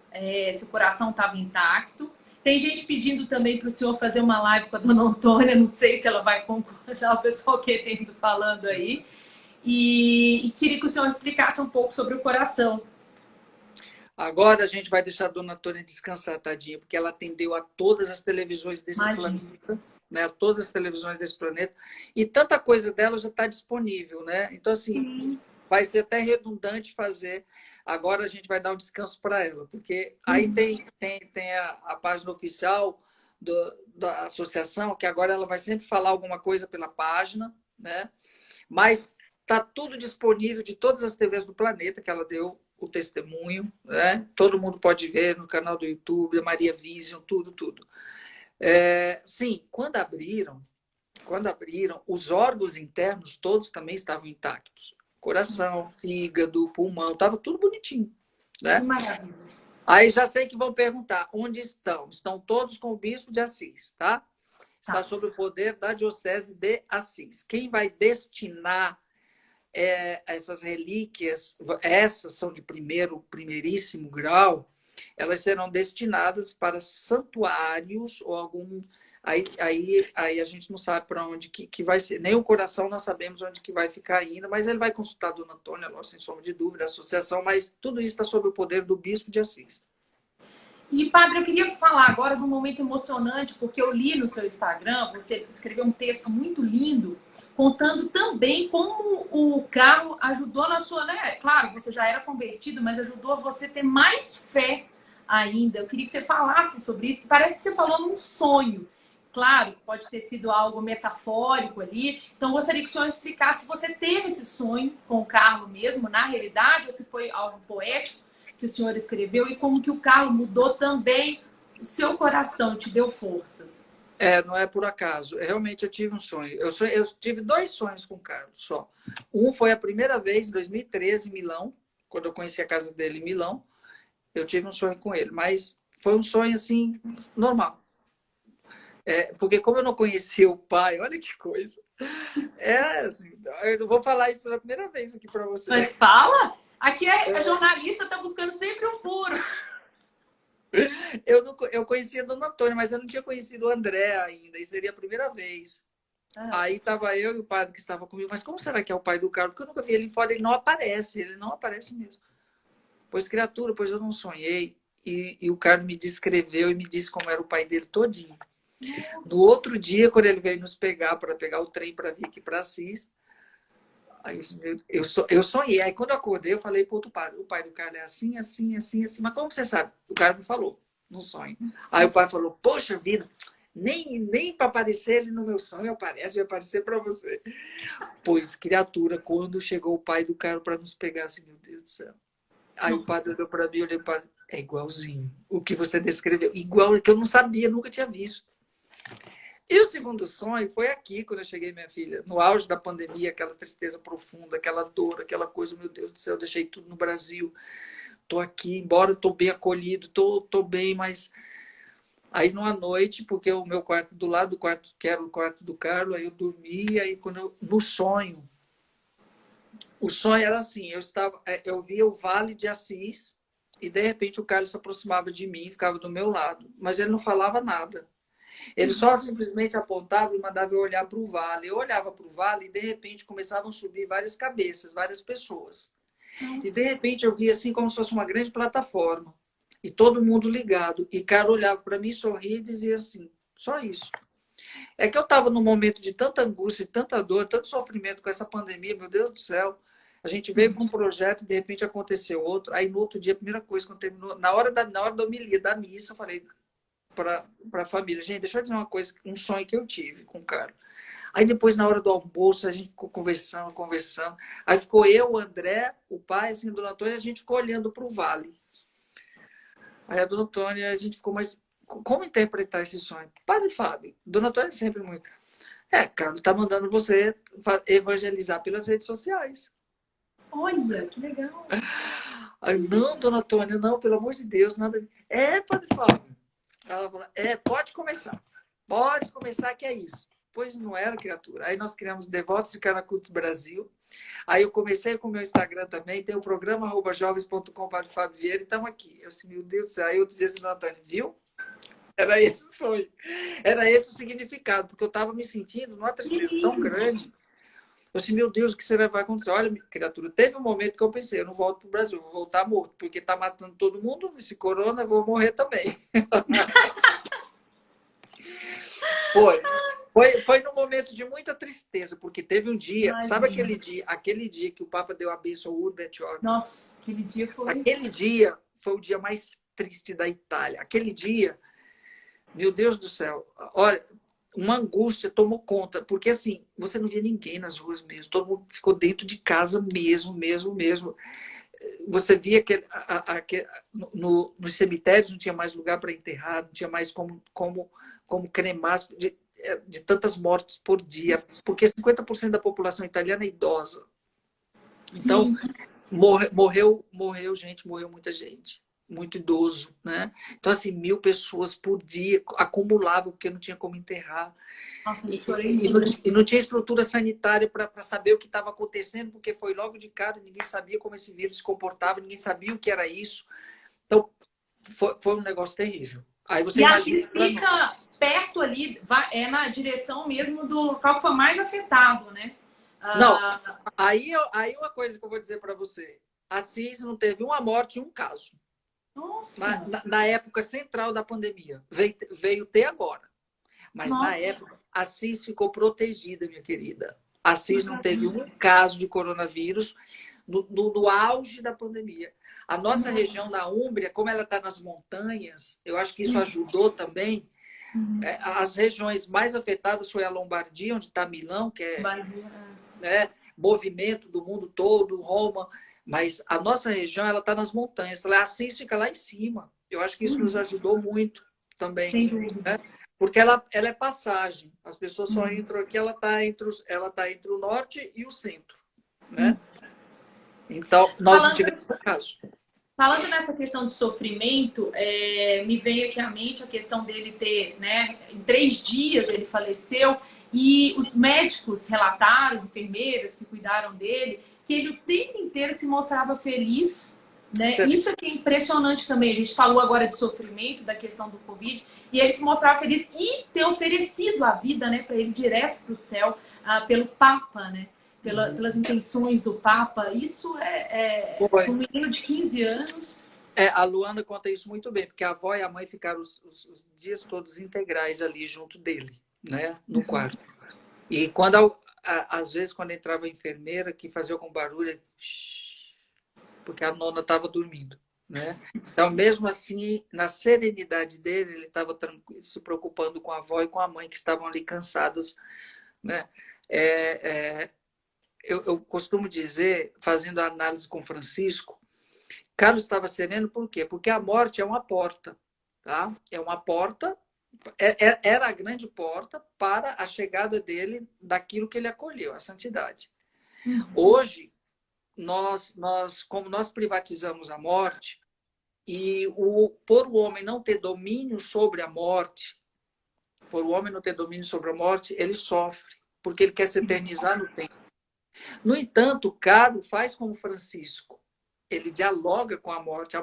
se o coração estava intacto. Tem gente pedindo também para o senhor fazer uma live com a dona Antônia, não sei se ela vai concordar, o pessoal querendo, falando aí. E queria que o senhor explicasse um pouco sobre o coração. Agora a gente vai deixar a dona Antônia descansar, tadinha, porque ela atendeu a todas as televisões desse planeta, né? A todas as televisões desse planeta. E tanta coisa dela já está disponível, né? Então, assim, vai ser até redundante fazer. Agora a gente vai dar um descanso para ela, porque aí tem a página oficial da associação, que agora ela vai sempre falar alguma coisa pela página, né? Mas está tudo disponível de todas as TVs do planeta que ela deu o testemunho, né? Todo mundo pode ver no canal do YouTube, a Maria Vision, tudo, tudo. Sim, quando abriram, os órgãos internos todos também estavam intactos. Coração, fígado, pulmão, estava tudo bonitinho, Que né? maravilha. Aí já sei que vão perguntar, onde estão? Estão todos com o bispo de Assis, tá? Está Tá. sob o poder da Diocese de Assis. Quem vai destinar essas relíquias, essas são de primeiríssimo grau, elas serão destinadas para santuários ou algum. Aí a gente não sabe para onde que vai ser. Nem o coração nós sabemos onde que vai ficar ainda, mas ele vai consultar a Dona Antônia, sem sombra de dúvida, a associação, mas tudo isso está sob o poder do bispo de Assis. E, padre, eu queria falar agora de um momento emocionante, porque eu li no seu Instagram, você escreveu um texto muito lindo, contando também como o carro ajudou na sua, né? Claro, você já era convertido, mas ajudou você a ter mais fé ainda. Eu queria que você falasse sobre isso, que parece que você falou num sonho. Claro, pode ter sido algo metafórico ali. Então, eu gostaria que o senhor explicasse se você teve esse sonho com o Carlo mesmo, na realidade, ou se foi algo poético que o senhor escreveu e como que o Carlo mudou também o seu coração, te deu forças. Não é por acaso. Realmente eu tive um sonho. Eu tive 2 sonhos com o Carlos só. Um foi a primeira vez, em 2013, em Milão, quando eu conheci a casa dele em Milão. Eu tive um sonho com ele, mas foi um sonho assim, normal. Porque como eu não conhecia o pai, olha que coisa. Assim, eu não vou falar isso pela primeira vez aqui para você. Mas fala! Aqui a jornalista está buscando sempre o furo. Eu conhecia a Dona Antônia, mas eu não tinha conhecido o André ainda, e seria a primeira vez. Aí estava eu e o padre que estava comigo, mas como será que é o pai do Carlos? Porque eu nunca vi ele fora, ele não aparece mesmo. Pois, criatura, pois eu não sonhei, e o Carlos me descreveu e me disse como era o pai dele todinho. No outro dia, quando ele veio nos pegar para pegar o trem para vir aqui para Assis, aí eu sonhei. Aí quando eu acordei, eu falei para outro padre, o pai do Carlos é assim, assim, assim, assim. Mas como você sabe? O cara me falou, no sonho. Aí o pai falou, poxa vida, nem para aparecer ele no meu sonho aparece, vai aparecer para você. Pois, criatura, quando chegou o pai do Carlos para nos pegar, assim, meu Deus do céu. Aí o padre olhou para mim, olhei para é igualzinho. O que você descreveu, igual, que eu não sabia, nunca tinha visto. E o segundo sonho foi aqui, quando eu cheguei, minha filha, no auge da pandemia, aquela tristeza profunda, aquela dor, aquela coisa, meu Deus do céu, eu deixei tudo no Brasil, estou aqui, embora estou bem acolhido, estou bem, mas aí numa noite, porque o meu quarto do lado do quarto, que era o quarto do Carlos, aí eu dormi, aí no sonho, o sonho era assim, eu via o Vale de Assis, e de repente o Carlos se aproximava de mim, ficava do meu lado, mas ele não falava nada. Ele só simplesmente apontava e mandava eu olhar para o vale. Eu olhava para o vale e, de repente, começavam a subir várias cabeças, várias pessoas. Nossa. E, de repente, eu via assim como se fosse uma grande plataforma. E todo mundo ligado. E cara olhava para mim, sorria e dizia assim, só isso. É que eu estava num momento de tanta angústia, tanta dor, tanto sofrimento com essa pandemia, meu Deus do céu. A gente veio para um projeto e, de repente, aconteceu outro. Aí, no outro dia, a primeira coisa, quando terminou, na hora da homilia, da missa, eu falei para a família, gente, deixa eu dizer uma coisa, um sonho que eu tive com o Carlos. Aí depois, na hora do almoço, a gente ficou conversando. Aí ficou eu, o André, o pai, assim, a Dona Antônia, a gente ficou olhando para o vale. Aí a Dona Antônia, a gente ficou, mas como interpretar esse sonho? Padre Fábio, Dona Antônia sempre muito. Carlos, tá mandando você evangelizar pelas redes sociais. Olha, que legal. Aí, não, Dona Antônia, não, pelo amor de Deus, nada. Padre Fábio. Ela falou, pode começar. Pode começar que é isso. Pois não era, criatura. Aí nós criamos Devotos de Caracutis Brasil. Aí eu comecei com o meu Instagram também, tem o programa @jovens.com, Padre Fábio Vieira, e estamos aqui. Eu disse, meu Deus do céu. Aí outro dia, assim, Antônio, viu? Era esse o sonho. Era esse o significado, porque eu estava me sentindo numa tristeza tão grande. Eu disse, meu Deus, o que será que vai acontecer? Olha, criatura, teve um momento que eu pensei, eu não volto para o Brasil, vou voltar morto, porque está matando todo mundo, esse corona, eu vou morrer também. Foi num momento de muita tristeza, porque teve um dia, Imagina. sabe aquele dia que o Papa deu a bênção ao Urbi et Orbi? Nossa, aquele dia foi... Aquele dia foi o dia mais triste da Itália. Aquele dia, meu Deus do céu, olha, uma angústia tomou conta, porque assim, você não via ninguém nas ruas mesmo, todo mundo ficou dentro de casa mesmo. você via que nos cemitérios não tinha mais lugar para enterrar, não tinha mais como cremar de tantas mortes por dia, porque 50% da população italiana é idosa. Então, Sim. morreu gente, morreu muita gente. Muito idoso, né? Então, assim, 1.000 pessoas por dia acumulavam, porque não tinha como enterrar. Nossa, eu E, chorei e, muito. e não tinha estrutura sanitária para saber o que estava acontecendo, porque foi logo de cara, ninguém sabia como esse vírus se comportava, ninguém sabia o que era isso. Então, foi um negócio terrível. Aí você E imagina Assis para nós. fica perto ali, é na direção mesmo do local que foi mais afetado, né? Não, Ah, aí uma coisa que eu vou dizer para você. Assis não teve uma morte e um caso. nossa, Na época central da pandemia. Veio ter agora. Mas na nossa. época, Assis ficou protegida, minha querida. Assis não teve um caso de coronavírus no auge da pandemia. A nossa região da Úmbria, como ela está nas montanhas, eu acho que isso ajudou também. As regiões mais afetadas foi a Lombardia, onde está Milão, que é, né, movimento do mundo todo, Roma. Mas a nossa região ela está nas montanhas. Assis fica lá em cima. Eu acho que isso nos ajudou muito também. Sem dúvida. Né? Porque ela é passagem. As pessoas só entram aqui, ela está entre o norte e o centro. Né? Então, nós não tivemos caso. Falando nessa questão de sofrimento, me veio aqui à mente a questão dele ter, né, em 3 dias ele faleceu, e os médicos relataram, as enfermeiras que cuidaram dele, que ele o tempo inteiro se mostrava feliz, né? Isso aqui é impressionante também. A gente falou agora de sofrimento, da questão do Covid, e ele se mostrava feliz e ter oferecido a vida, né, para ele direto para o céu, pelo Papa, né? Pelas intenções do Papa. Isso um menino de 15 anos. A Luana conta isso muito bem, porque a avó e a mãe ficaram os dias todos integrais ali junto dele, né, no quarto. E às vezes, quando entrava a enfermeira, que fazia algum barulho, porque a nona estava dormindo. Né? Então, mesmo assim, na serenidade dele, ele estava se preocupando com a avó e com a mãe, que estavam ali cansadas. Né? Eu costumo dizer, fazendo a análise com Francisco, Carlos estava sereno por quê? Porque a morte é uma porta. Tá? É uma porta, era a grande porta para a chegada dele daquilo que ele acolheu, a santidade. Hoje, como nós privatizamos a morte, e por o homem não ter domínio sobre a morte, ele sofre, porque ele quer se eternizar no tempo. No entanto, Carlos faz como Francisco. Ele dialoga com a morte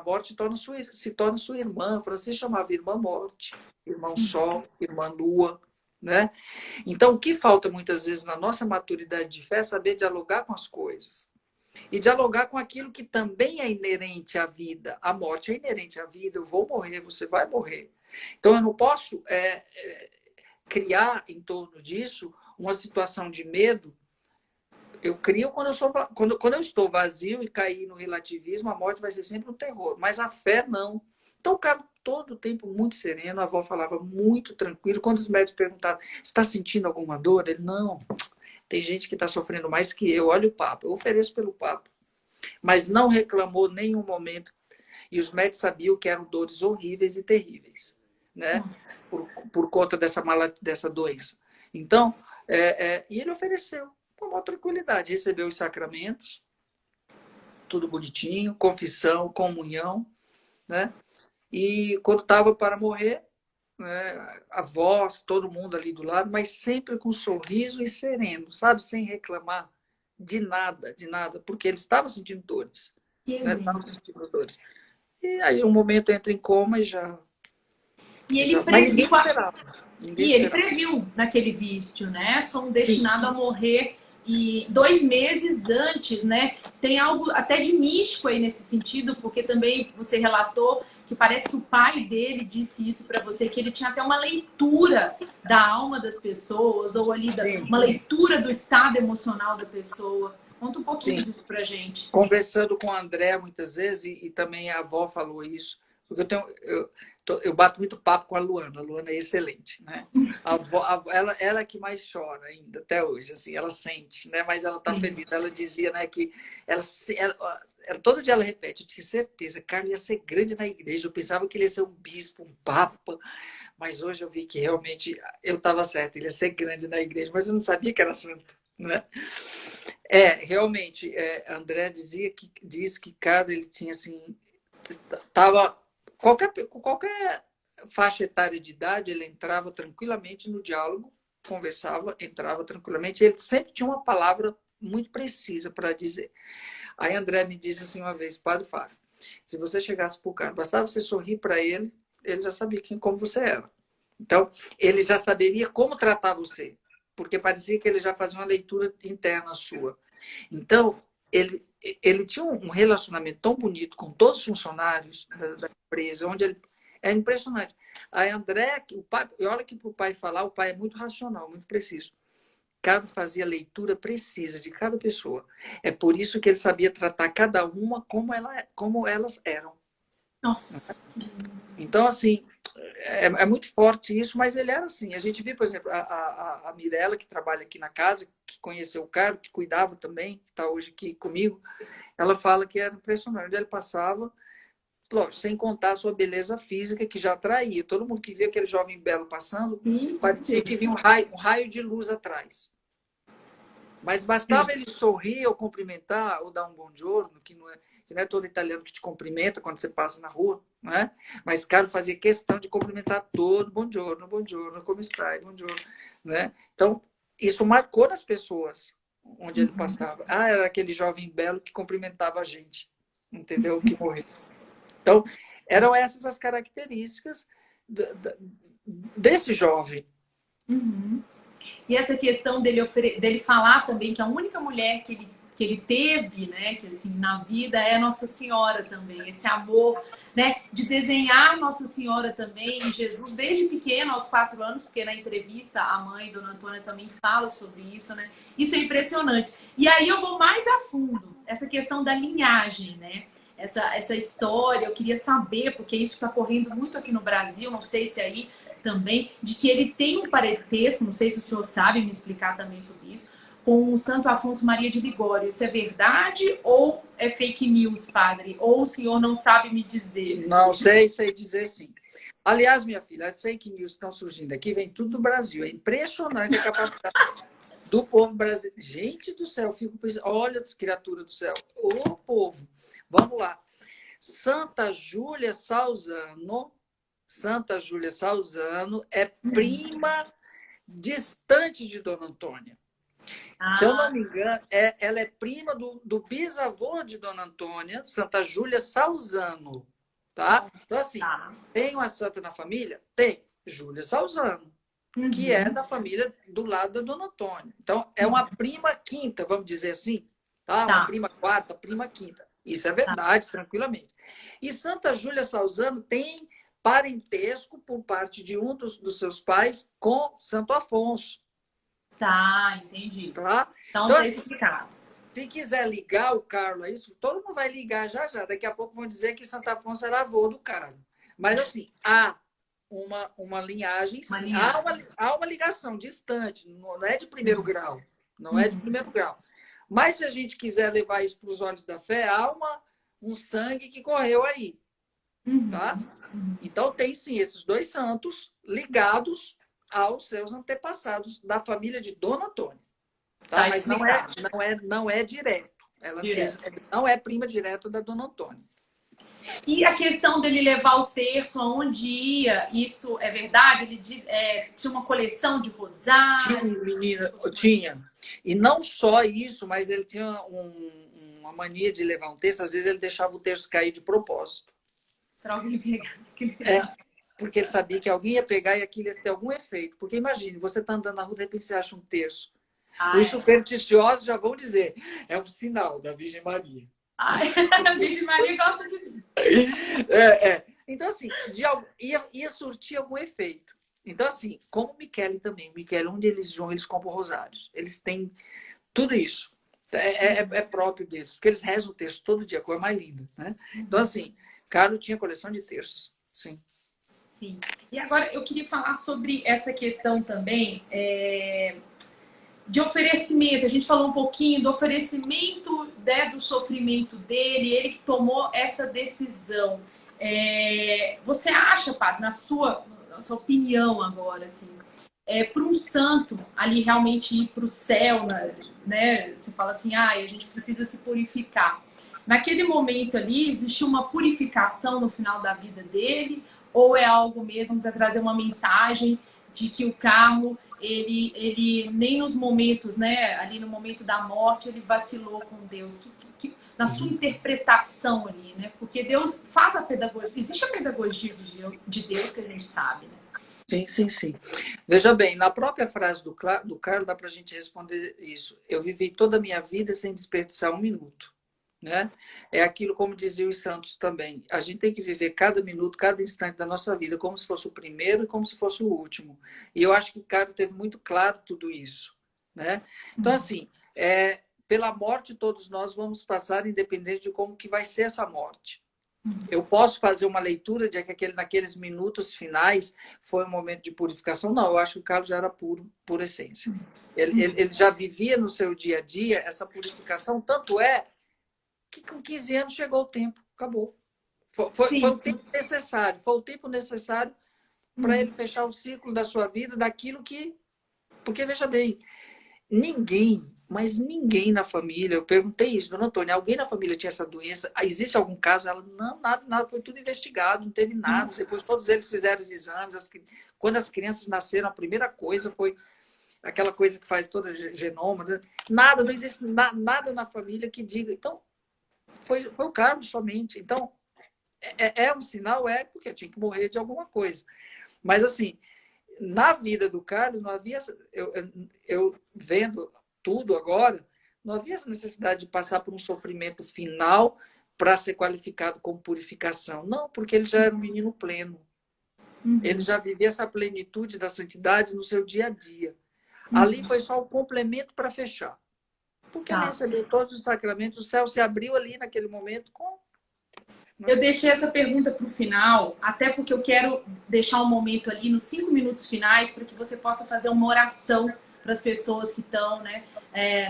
se torna sua irmã. Francisco chamava irmã morte, irmão sol, irmã lua. Né? Então, o que falta muitas vezes na nossa maturidade de fé é saber dialogar com as coisas. E dialogar com aquilo que também é inerente à vida. A morte é inerente à vida. Eu vou morrer, você vai morrer. Então, eu não posso criar em torno disso uma situação de medo. Eu crio quando eu estou vazio e cair no relativismo, a morte vai ser sempre um terror. Mas a fé, não. Então, o cara, todo o tempo, muito sereno. A avó falava muito tranquilo. Quando os médicos perguntaram, está sentindo alguma dor? Ele, não. Tem gente que está sofrendo mais que eu. Olha o Papa. Eu ofereço pelo Papa. Mas não reclamou nenhum momento. E os médicos sabiam que eram dores horríveis e terríveis. Né? Por conta dessa doença. Então, e ele ofereceu com uma tranquilidade. Recebeu os sacramentos, tudo bonitinho, confissão, comunhão, né? E quando estava para morrer, né, avós, todo mundo ali do lado, mas sempre com sorriso e sereno, sabe? Sem reclamar de nada, porque ele estava sentindo dores. Né? Estava sentindo dores. E aí um momento entra em coma e já... E ele Mas ninguém previu, esperava. ele previu naquele vídeo, né? Sou destinado a morrer. E 2 meses antes, né? Tem algo até de místico aí nesse sentido, porque também você relatou que parece que o pai dele disse isso para você, que ele tinha até uma leitura da alma das pessoas, ou ali uma leitura do estado emocional da pessoa. Conta um pouquinho disso pra gente. Conversando com o André muitas vezes, e também a avó falou isso, Porque eu bato muito papo com a Luana. A Luana é excelente, né? Ela é que mais chora ainda, até hoje. Assim, ela sente, né? Mas ela tá Sim. feliz. Ela dizia, né, que todo dia ela repete, eu tinha certeza, Carlos ia ser grande na igreja. Eu pensava que ele ia ser um bispo, um papa. Mas hoje eu vi que realmente eu estava certa. Ele ia ser grande na igreja, mas eu não sabia que era santo, né? Realmente, André diz que Carlos, ele tinha assim, tava qualquer faixa etária de idade, ele entrava tranquilamente no diálogo, conversava, entrava tranquilamente, ele sempre tinha uma palavra muito precisa para dizer. Aí André me disse assim uma vez, Padre Fábio, se você chegasse para o cara, bastava você sorrir para ele, ele já sabia como você era. Então, ele já saberia como tratar você, porque parecia que ele já fazia uma leitura interna sua. Então, ele tinha um relacionamento tão bonito com todos os funcionários da empresa, onde ele é impressionante. Aí André, o pai, e olha que para o pai falar, o pai é muito racional, muito preciso. Carlos fazia leitura precisa de cada pessoa. É por isso que ele sabia tratar cada uma como elas eram. Nossa. Então, assim, é muito forte isso, mas ele era assim. A gente vê, por exemplo, a Mirella, que trabalha aqui na casa, que conheceu o Carlos, que cuidava também, que está hoje aqui comigo, ela fala que era impressionante. Onde ele passava, lógico, sem contar a sua beleza física, que já atraía. Todo mundo que via aquele jovem belo passando, Sim, parecia que vinha um raio de luz atrás. Mas sim. bastava ele sorrir ou cumprimentar, ou dar um buongiorno, que não é todo italiano que te cumprimenta quando você passa na rua, não é? Mas Carlos fazia questão de cumprimentar todo, buongiorno, buongiorno, como está, buongiorno, né? Então, isso marcou nas pessoas onde ele passava. Ah, era aquele jovem belo que cumprimentava a gente, entendeu? Que morreu. Então, eram essas as características desse jovem. Uhum. E essa questão dele falar também que a única mulher que ele teve, né, que assim, na vida é Nossa Senhora também, esse amor, né, de desenhar Nossa Senhora também, Jesus desde pequeno, aos 4 anos, porque na entrevista a mãe, Dona Antônia, também fala sobre isso, né? Isso é impressionante. E aí eu vou mais a fundo, essa questão da linhagem, né? Essa história, eu queria saber, porque isso está correndo muito aqui no Brasil, não sei se aí também, de que ele tem um parentesco, não sei se o senhor sabe me explicar também sobre isso, com o Santo Afonso Maria de Ligório. Isso é verdade ou é fake news, padre? Ou o senhor não sabe me dizer? Não sei dizer sim. Aliás, minha filha, as fake news que estão surgindo aqui vem tudo do Brasil. É impressionante a capacidade do povo brasileiro. Gente do céu, eu fico pensando, olha, criatura do céu. Ô, povo, vamos lá. Santa Júlia Salzano. Santa Júlia Salzano é prima distante de Dona Antônia. Se eu não Ah, me engano, ela é prima do bisavô de Dona Antônia, Santa Júlia Salzano. Tá? Então, assim, tá. tem uma santa na família? Tem. Júlia Salzano, que é Uhum, da família do lado da Dona Antônia. Então, é uma prima quinta, vamos dizer assim. Tá? Uma tá, prima quarta, prima quinta. Isso é tá, verdade, tranquilamente. E Santa Júlia Salzano tem parentesco por parte de um dos seus pais com Santo Afonso. tá, entendi. Tá? Então Então, tá assim, explicado. se quiser ligar o Carlos a isso, todo mundo vai ligar já já. Daqui a pouco vão dizer que Santo Afonso era avô do Carlos. Mas, assim, há uma linhagem, Uma sim. linhagem. Há uma ligação distante, não é de primeiro grau. Não é de Uhum, primeiro grau. Mas, se a gente quiser levar isso para os olhos da fé, há um sangue que correu aí. Tá? uhum, uhum. Então, tem, sim, esses dois santos ligados aos seus antepassados da família de Dona Antônia. Tá? Tá Mas explicado. não é direto. Ela Direto. não é prima direta da Dona Antônia. E a questão dele levar o terço aonde ia, isso é verdade? Ele tinha uma coleção de Tinha rosários. um menino, tinha. E não só isso, mas ele tinha uma mania de levar um texto, às vezes ele deixava o texto cair de propósito. Para alguém pegar. É, porque ele sabia que alguém ia pegar e aquilo ia ter algum efeito. Porque imagine, você está andando na rua, de repente você acha um terço. Ah, Os é. supersticiosos já vão dizer, é um sinal da Virgem Maria. Ai, a Virgem Maria gosta de mim. Então, assim, ia surtir algum efeito. Então, assim, como o Michele também. O Michele, onde eles vão, eles compram rosários. Eles têm tudo isso. É próprio deles. Porque eles rezam o texto todo dia, a coisa mais linda. Né? Então, assim, Carlos tinha coleção de terços, sim. Sim. E agora eu queria falar sobre essa questão também de oferecimento. A gente falou um pouquinho do oferecimento, né, do sofrimento dele, ele que tomou essa decisão. Você acha, Paty, na sua opinião agora, assim, para um santo ali realmente ir para o céu, né? Você fala assim, a gente precisa se purificar. Naquele momento ali, existiu uma purificação no final da vida dele? Ou é algo mesmo para trazer uma mensagem de que o carro, ele nem nos momentos, né? Ali no momento da morte, ele vacilou com Deus. Na sua interpretação ali, né? Porque Deus faz a pedagogia. Existe a pedagogia de Deus que a gente sabe, né? Sim, sim, sim. Veja bem, na própria frase do Carlos dá para a gente responder isso. Eu vivi toda a minha vida sem desperdiçar um minuto. Né? É aquilo, como diziam os santos também. A gente tem que viver cada minuto, cada instante da nossa vida, como se fosse o primeiro e como se fosse o último. E eu acho que o Carlos teve muito claro tudo isso. Né? Então, assim, pela morte todos nós vamos passar, independente de como que vai ser essa morte. Eu posso fazer uma leitura de que naqueles minutos finais foi um momento de purificação? Não, eu acho que o Carlos já era puro, por essência. Ele já vivia no seu dia a dia essa purificação, tanto é que com 15 anos chegou o tempo, acabou. Foi o tempo necessário, foi o tempo necessário para ele fechar o ciclo da sua vida, daquilo que... Porque, veja bem, mas ninguém na família, eu perguntei isso, dona Antônia, alguém na família tinha essa doença? Existe algum caso? Ela, não, nada, foi tudo investigado, não teve nada. Depois todos eles fizeram os exames. Quando as crianças nasceram, a primeira coisa foi aquela coisa que faz todo o genoma. Né? Nada, não existe nada na família que diga. Então, foi o Carlos somente. Então, um sinal, porque tinha que morrer de alguma coisa. Mas, assim, na vida do Carlos, não havia... Eu vendo tudo agora, não havia essa necessidade de passar por um sofrimento final para ser qualificado como purificação. Não, porque ele já era um menino pleno. Ele já vivia essa plenitude da santidade no seu dia a dia. Ali foi só o complemento para fechar. Porque ele recebeu todos os sacramentos, o céu se abriu ali naquele momento com... Eu deixei essa pergunta para o final, até porque eu quero deixar um momento ali nos 5 minutos finais para que você possa fazer uma oração para as pessoas que estão, né,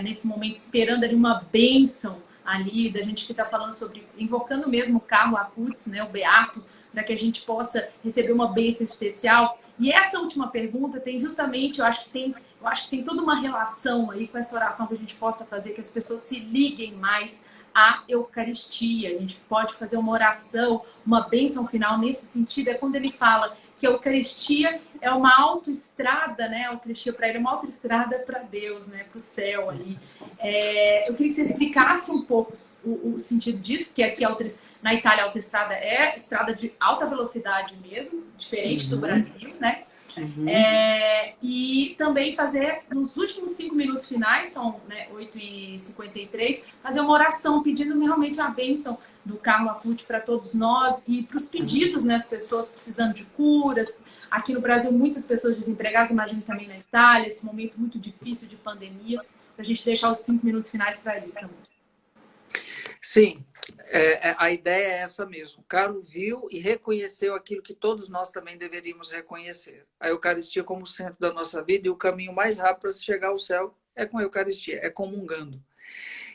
nesse momento esperando ali uma bênção ali, da gente que está falando sobre, invocando mesmo o Carlo Acutis, né, o Beato, para que a gente possa receber uma bênção especial. E essa última pergunta tem justamente, eu acho que tem toda uma relação aí com essa oração que a gente possa fazer, que as pessoas se liguem mais a Eucaristia. A gente pode fazer uma oração, uma bênção final nesse sentido. É quando ele fala que a Eucaristia é uma autoestrada, né? A Eucaristia para ele é uma autoestrada para Deus, né? Para o céu ali. Eu queria que você explicasse um pouco o sentido disso, porque aqui na Itália a autoestrada é estrada de alta velocidade mesmo, diferente do Brasil, né? E também fazer, nos últimos 5 minutos finais, são, né, 8h53, fazer uma oração pedindo realmente a bênção do Carlo Acutis para todos nós e para os pedidos, né, as pessoas precisando de curas. Aqui no Brasil, muitas pessoas desempregadas, imagino também na Itália, esse momento muito difícil de pandemia, para a gente deixar os 5 minutos finais para isso também. Sim, a ideia é essa mesmo. O Carlos viu e reconheceu aquilo que todos nós também deveríamos reconhecer. A Eucaristia como centro da nossa vida, e o caminho mais rápido para se chegar ao céu é com a Eucaristia, é comungando.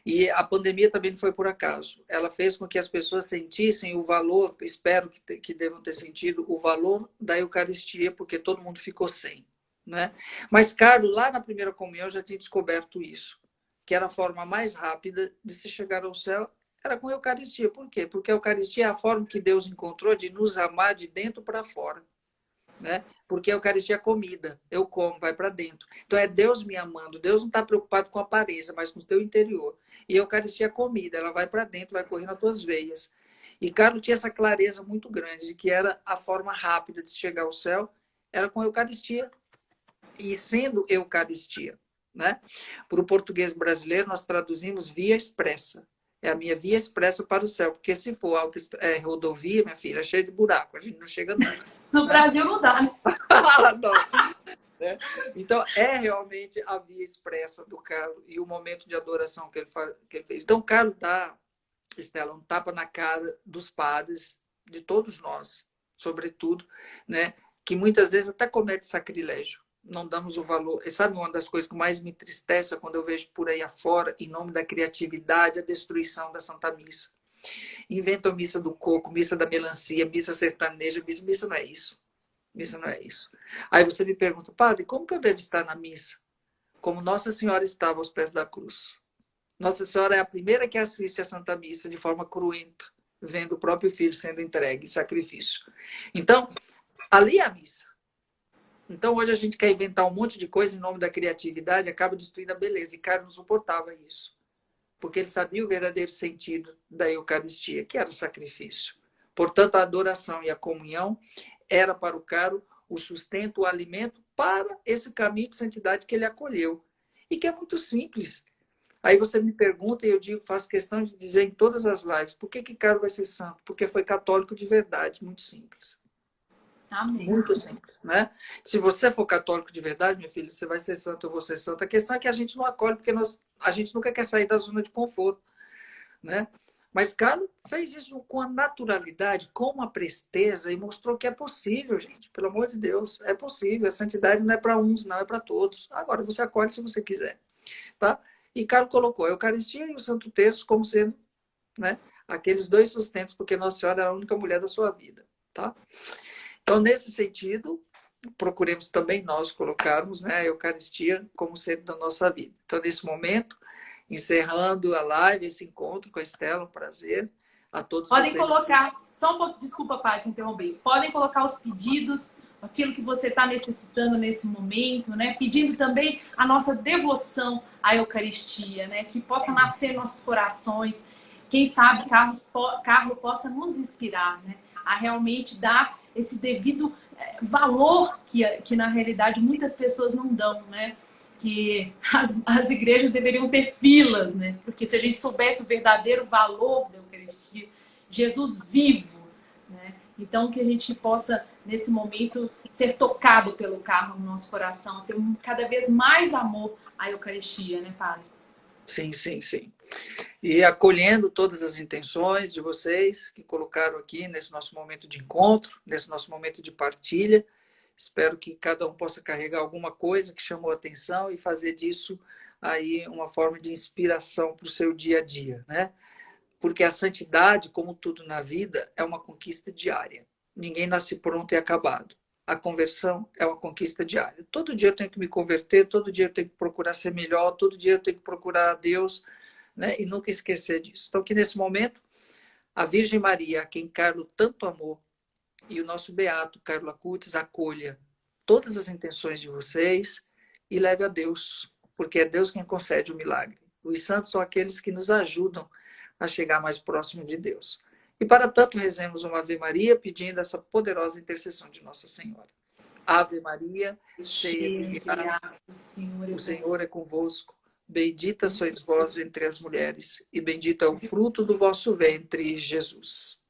E a pandemia também não foi por acaso. Ela fez com que as pessoas sentissem o valor, espero que devam ter sentido, o valor da Eucaristia, porque todo mundo ficou sem. Né? Mas Carlos, lá na primeira comunhão, já tinha descoberto isso, que era a forma mais rápida de se chegar ao céu, era com a Eucaristia. Por quê? Porque a Eucaristia é a forma que Deus encontrou de nos amar de dentro para fora. Né? Porque a Eucaristia é comida, eu como, vai para dentro. Então é Deus me amando. Deus não está preocupado com a aparência, mas com o teu interior. E a Eucaristia é comida, ela vai para dentro, vai correr nas tuas veias. E Carlos tinha essa clareza muito grande de que era a forma rápida de chegar ao céu, era com a Eucaristia. E sendo Eucaristia, né? Para o português brasileiro, nós traduzimos via expressa. É a minha via expressa para o céu, porque se for rodovia, minha filha, é cheia de buraco, a gente não chega nunca. No Brasil não dá, né? Não. Né? Então, é realmente a via expressa do Carlos e o momento de adoração que ele fez. Então, o Carlos dá, Estela, um tapa na cara dos padres de todos nós, sobretudo, né? Que muitas vezes até comete sacrilégio. Não damos o valor. E sabe uma das coisas que mais me entristece é quando eu vejo por aí afora, em nome da criatividade, a destruição da Santa Missa. Inventam missa do coco, missa da melancia, missa sertaneja, missa não é isso. Missa não é isso. Aí você me pergunta, padre, como que eu devo estar na missa? Como Nossa Senhora estava aos pés da cruz. Nossa Senhora é a primeira que assiste a Santa Missa de forma cruenta, vendo o próprio filho sendo entregue em sacrifício. Então, ali é a missa. Então, hoje a gente quer inventar um monte de coisa em nome da criatividade, acaba destruindo a beleza. E Carlos suportava isso, porque ele sabia o verdadeiro sentido da Eucaristia, que era o sacrifício. Portanto, a adoração e a comunhão era para o Carlos o sustento, o alimento para esse caminho de santidade que ele acolheu. E que é muito simples. Aí você me pergunta e eu digo, faço questão de dizer em todas as lives, por que Carlos vai ser santo? Porque foi católico de verdade, muito simples. Amém. Muito simples, né? Se você for católico de verdade, meu filho, você vai ser santo, eu vou ser santo. A questão é que a gente não acolhe, porque a gente nunca quer sair da zona de conforto, né? Mas Carlos fez isso com a naturalidade, com uma presteza e mostrou que é possível, gente. Pelo amor de Deus, é possível. A santidade não é para uns, não é para todos. Agora você acolhe se você quiser, tá? E Carlos colocou a Eucaristia e o Santo Terço como sendo, né, aqueles dois sustentos, porque Nossa Senhora era a única mulher da sua vida, tá? Então, nesse sentido, procuremos também nós colocarmos, né, a Eucaristia como sendo da nossa vida. Então, nesse momento, encerrando a live, esse encontro com a Estela, um prazer a todos Podem vocês. colocar, só um pouco, desculpa, Paty, interromper. Podem colocar os pedidos, aquilo que você está necessitando nesse momento, né? Pedindo também a nossa devoção à Eucaristia, né? Que possa nascer em nossos corações. Quem sabe Carlos possa nos inspirar, né? A realmente dar esse devido valor que na realidade muitas pessoas não dão, né? Que as igrejas deveriam ter filas, né? Porque se a gente soubesse o verdadeiro valor da Eucaristia, Jesus vivo, né? Então que a gente possa, nesse momento, ser tocado pelo carro no nosso coração, ter cada vez mais amor à Eucaristia, né, Padre? Sim, sim, sim. E acolhendo todas as intenções de vocês que colocaram aqui nesse nosso momento de encontro, nesse nosso momento de partilha. Espero que cada um possa carregar alguma coisa que chamou a atenção e fazer disso aí uma forma de inspiração para o seu dia a dia, né? Porque a santidade, como tudo na vida, é uma conquista diária. Ninguém nasce pronto e acabado. A conversão é uma conquista diária. Todo dia eu tenho que me converter, todo dia eu tenho que procurar ser melhor, todo dia eu tenho que procurar a Deus, né? E nunca esquecer disso. Então, que nesse momento, a Virgem Maria, a quem Carlos tanto amou, e o nosso beato Carlo Acutis acolha todas as intenções de vocês e leve a Deus, porque é Deus quem concede o milagre. Os santos são aqueles que nos ajudam a chegar mais próximo de Deus. E para tanto, rezemos uma Ave Maria pedindo essa poderosa intercessão de Nossa Senhora. Ave Maria, cheia de graça, o Senhor é convosco. Bendita sois vós entre as mulheres, e bendito é o fruto do vosso ventre, Jesus.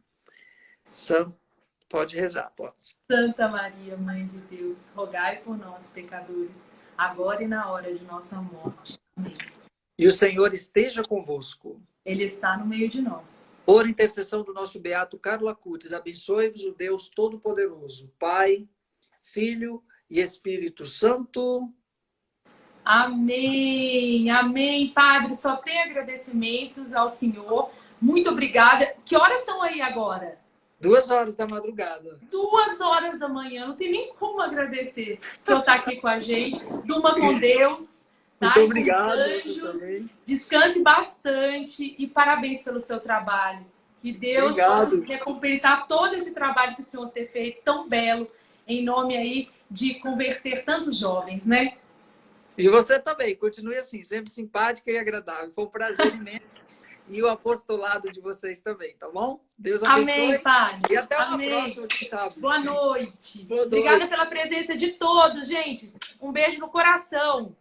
Santo, pode rezar, pode. Santa Maria, Mãe de Deus, rogai por nós, pecadores, agora e na hora de nossa morte. Amém. E o Senhor esteja convosco. Ele está no meio de nós. Por intercessão do nosso beato Carlo Acutis, abençoe-vos o Deus Todo-Poderoso, Pai, Filho e Espírito Santo. Amém, amém, Padre. Só tem agradecimentos ao Senhor. Muito obrigada. Que horas são aí agora? 2 horas da madrugada. 2 horas da manhã. Não tem nem como agradecer. O Senhor está aqui com a gente. Durma com Deus. Tá? Muito obrigado. Anjos. Descanse bastante e parabéns pelo seu trabalho. Que Deus possa recompensar todo esse trabalho que o Senhor tem feito, tão belo, em nome aí de converter tantos jovens, né? E você também, continue assim, sempre simpática e agradável. Foi um prazer imenso. E o apostolado de vocês também, tá bom? Deus abençoe. Amém, Pai. E até uma Amém. próxima, quem sabe. Boa noite. Boa noite. Obrigada pela presença de todos, gente. Um beijo no coração.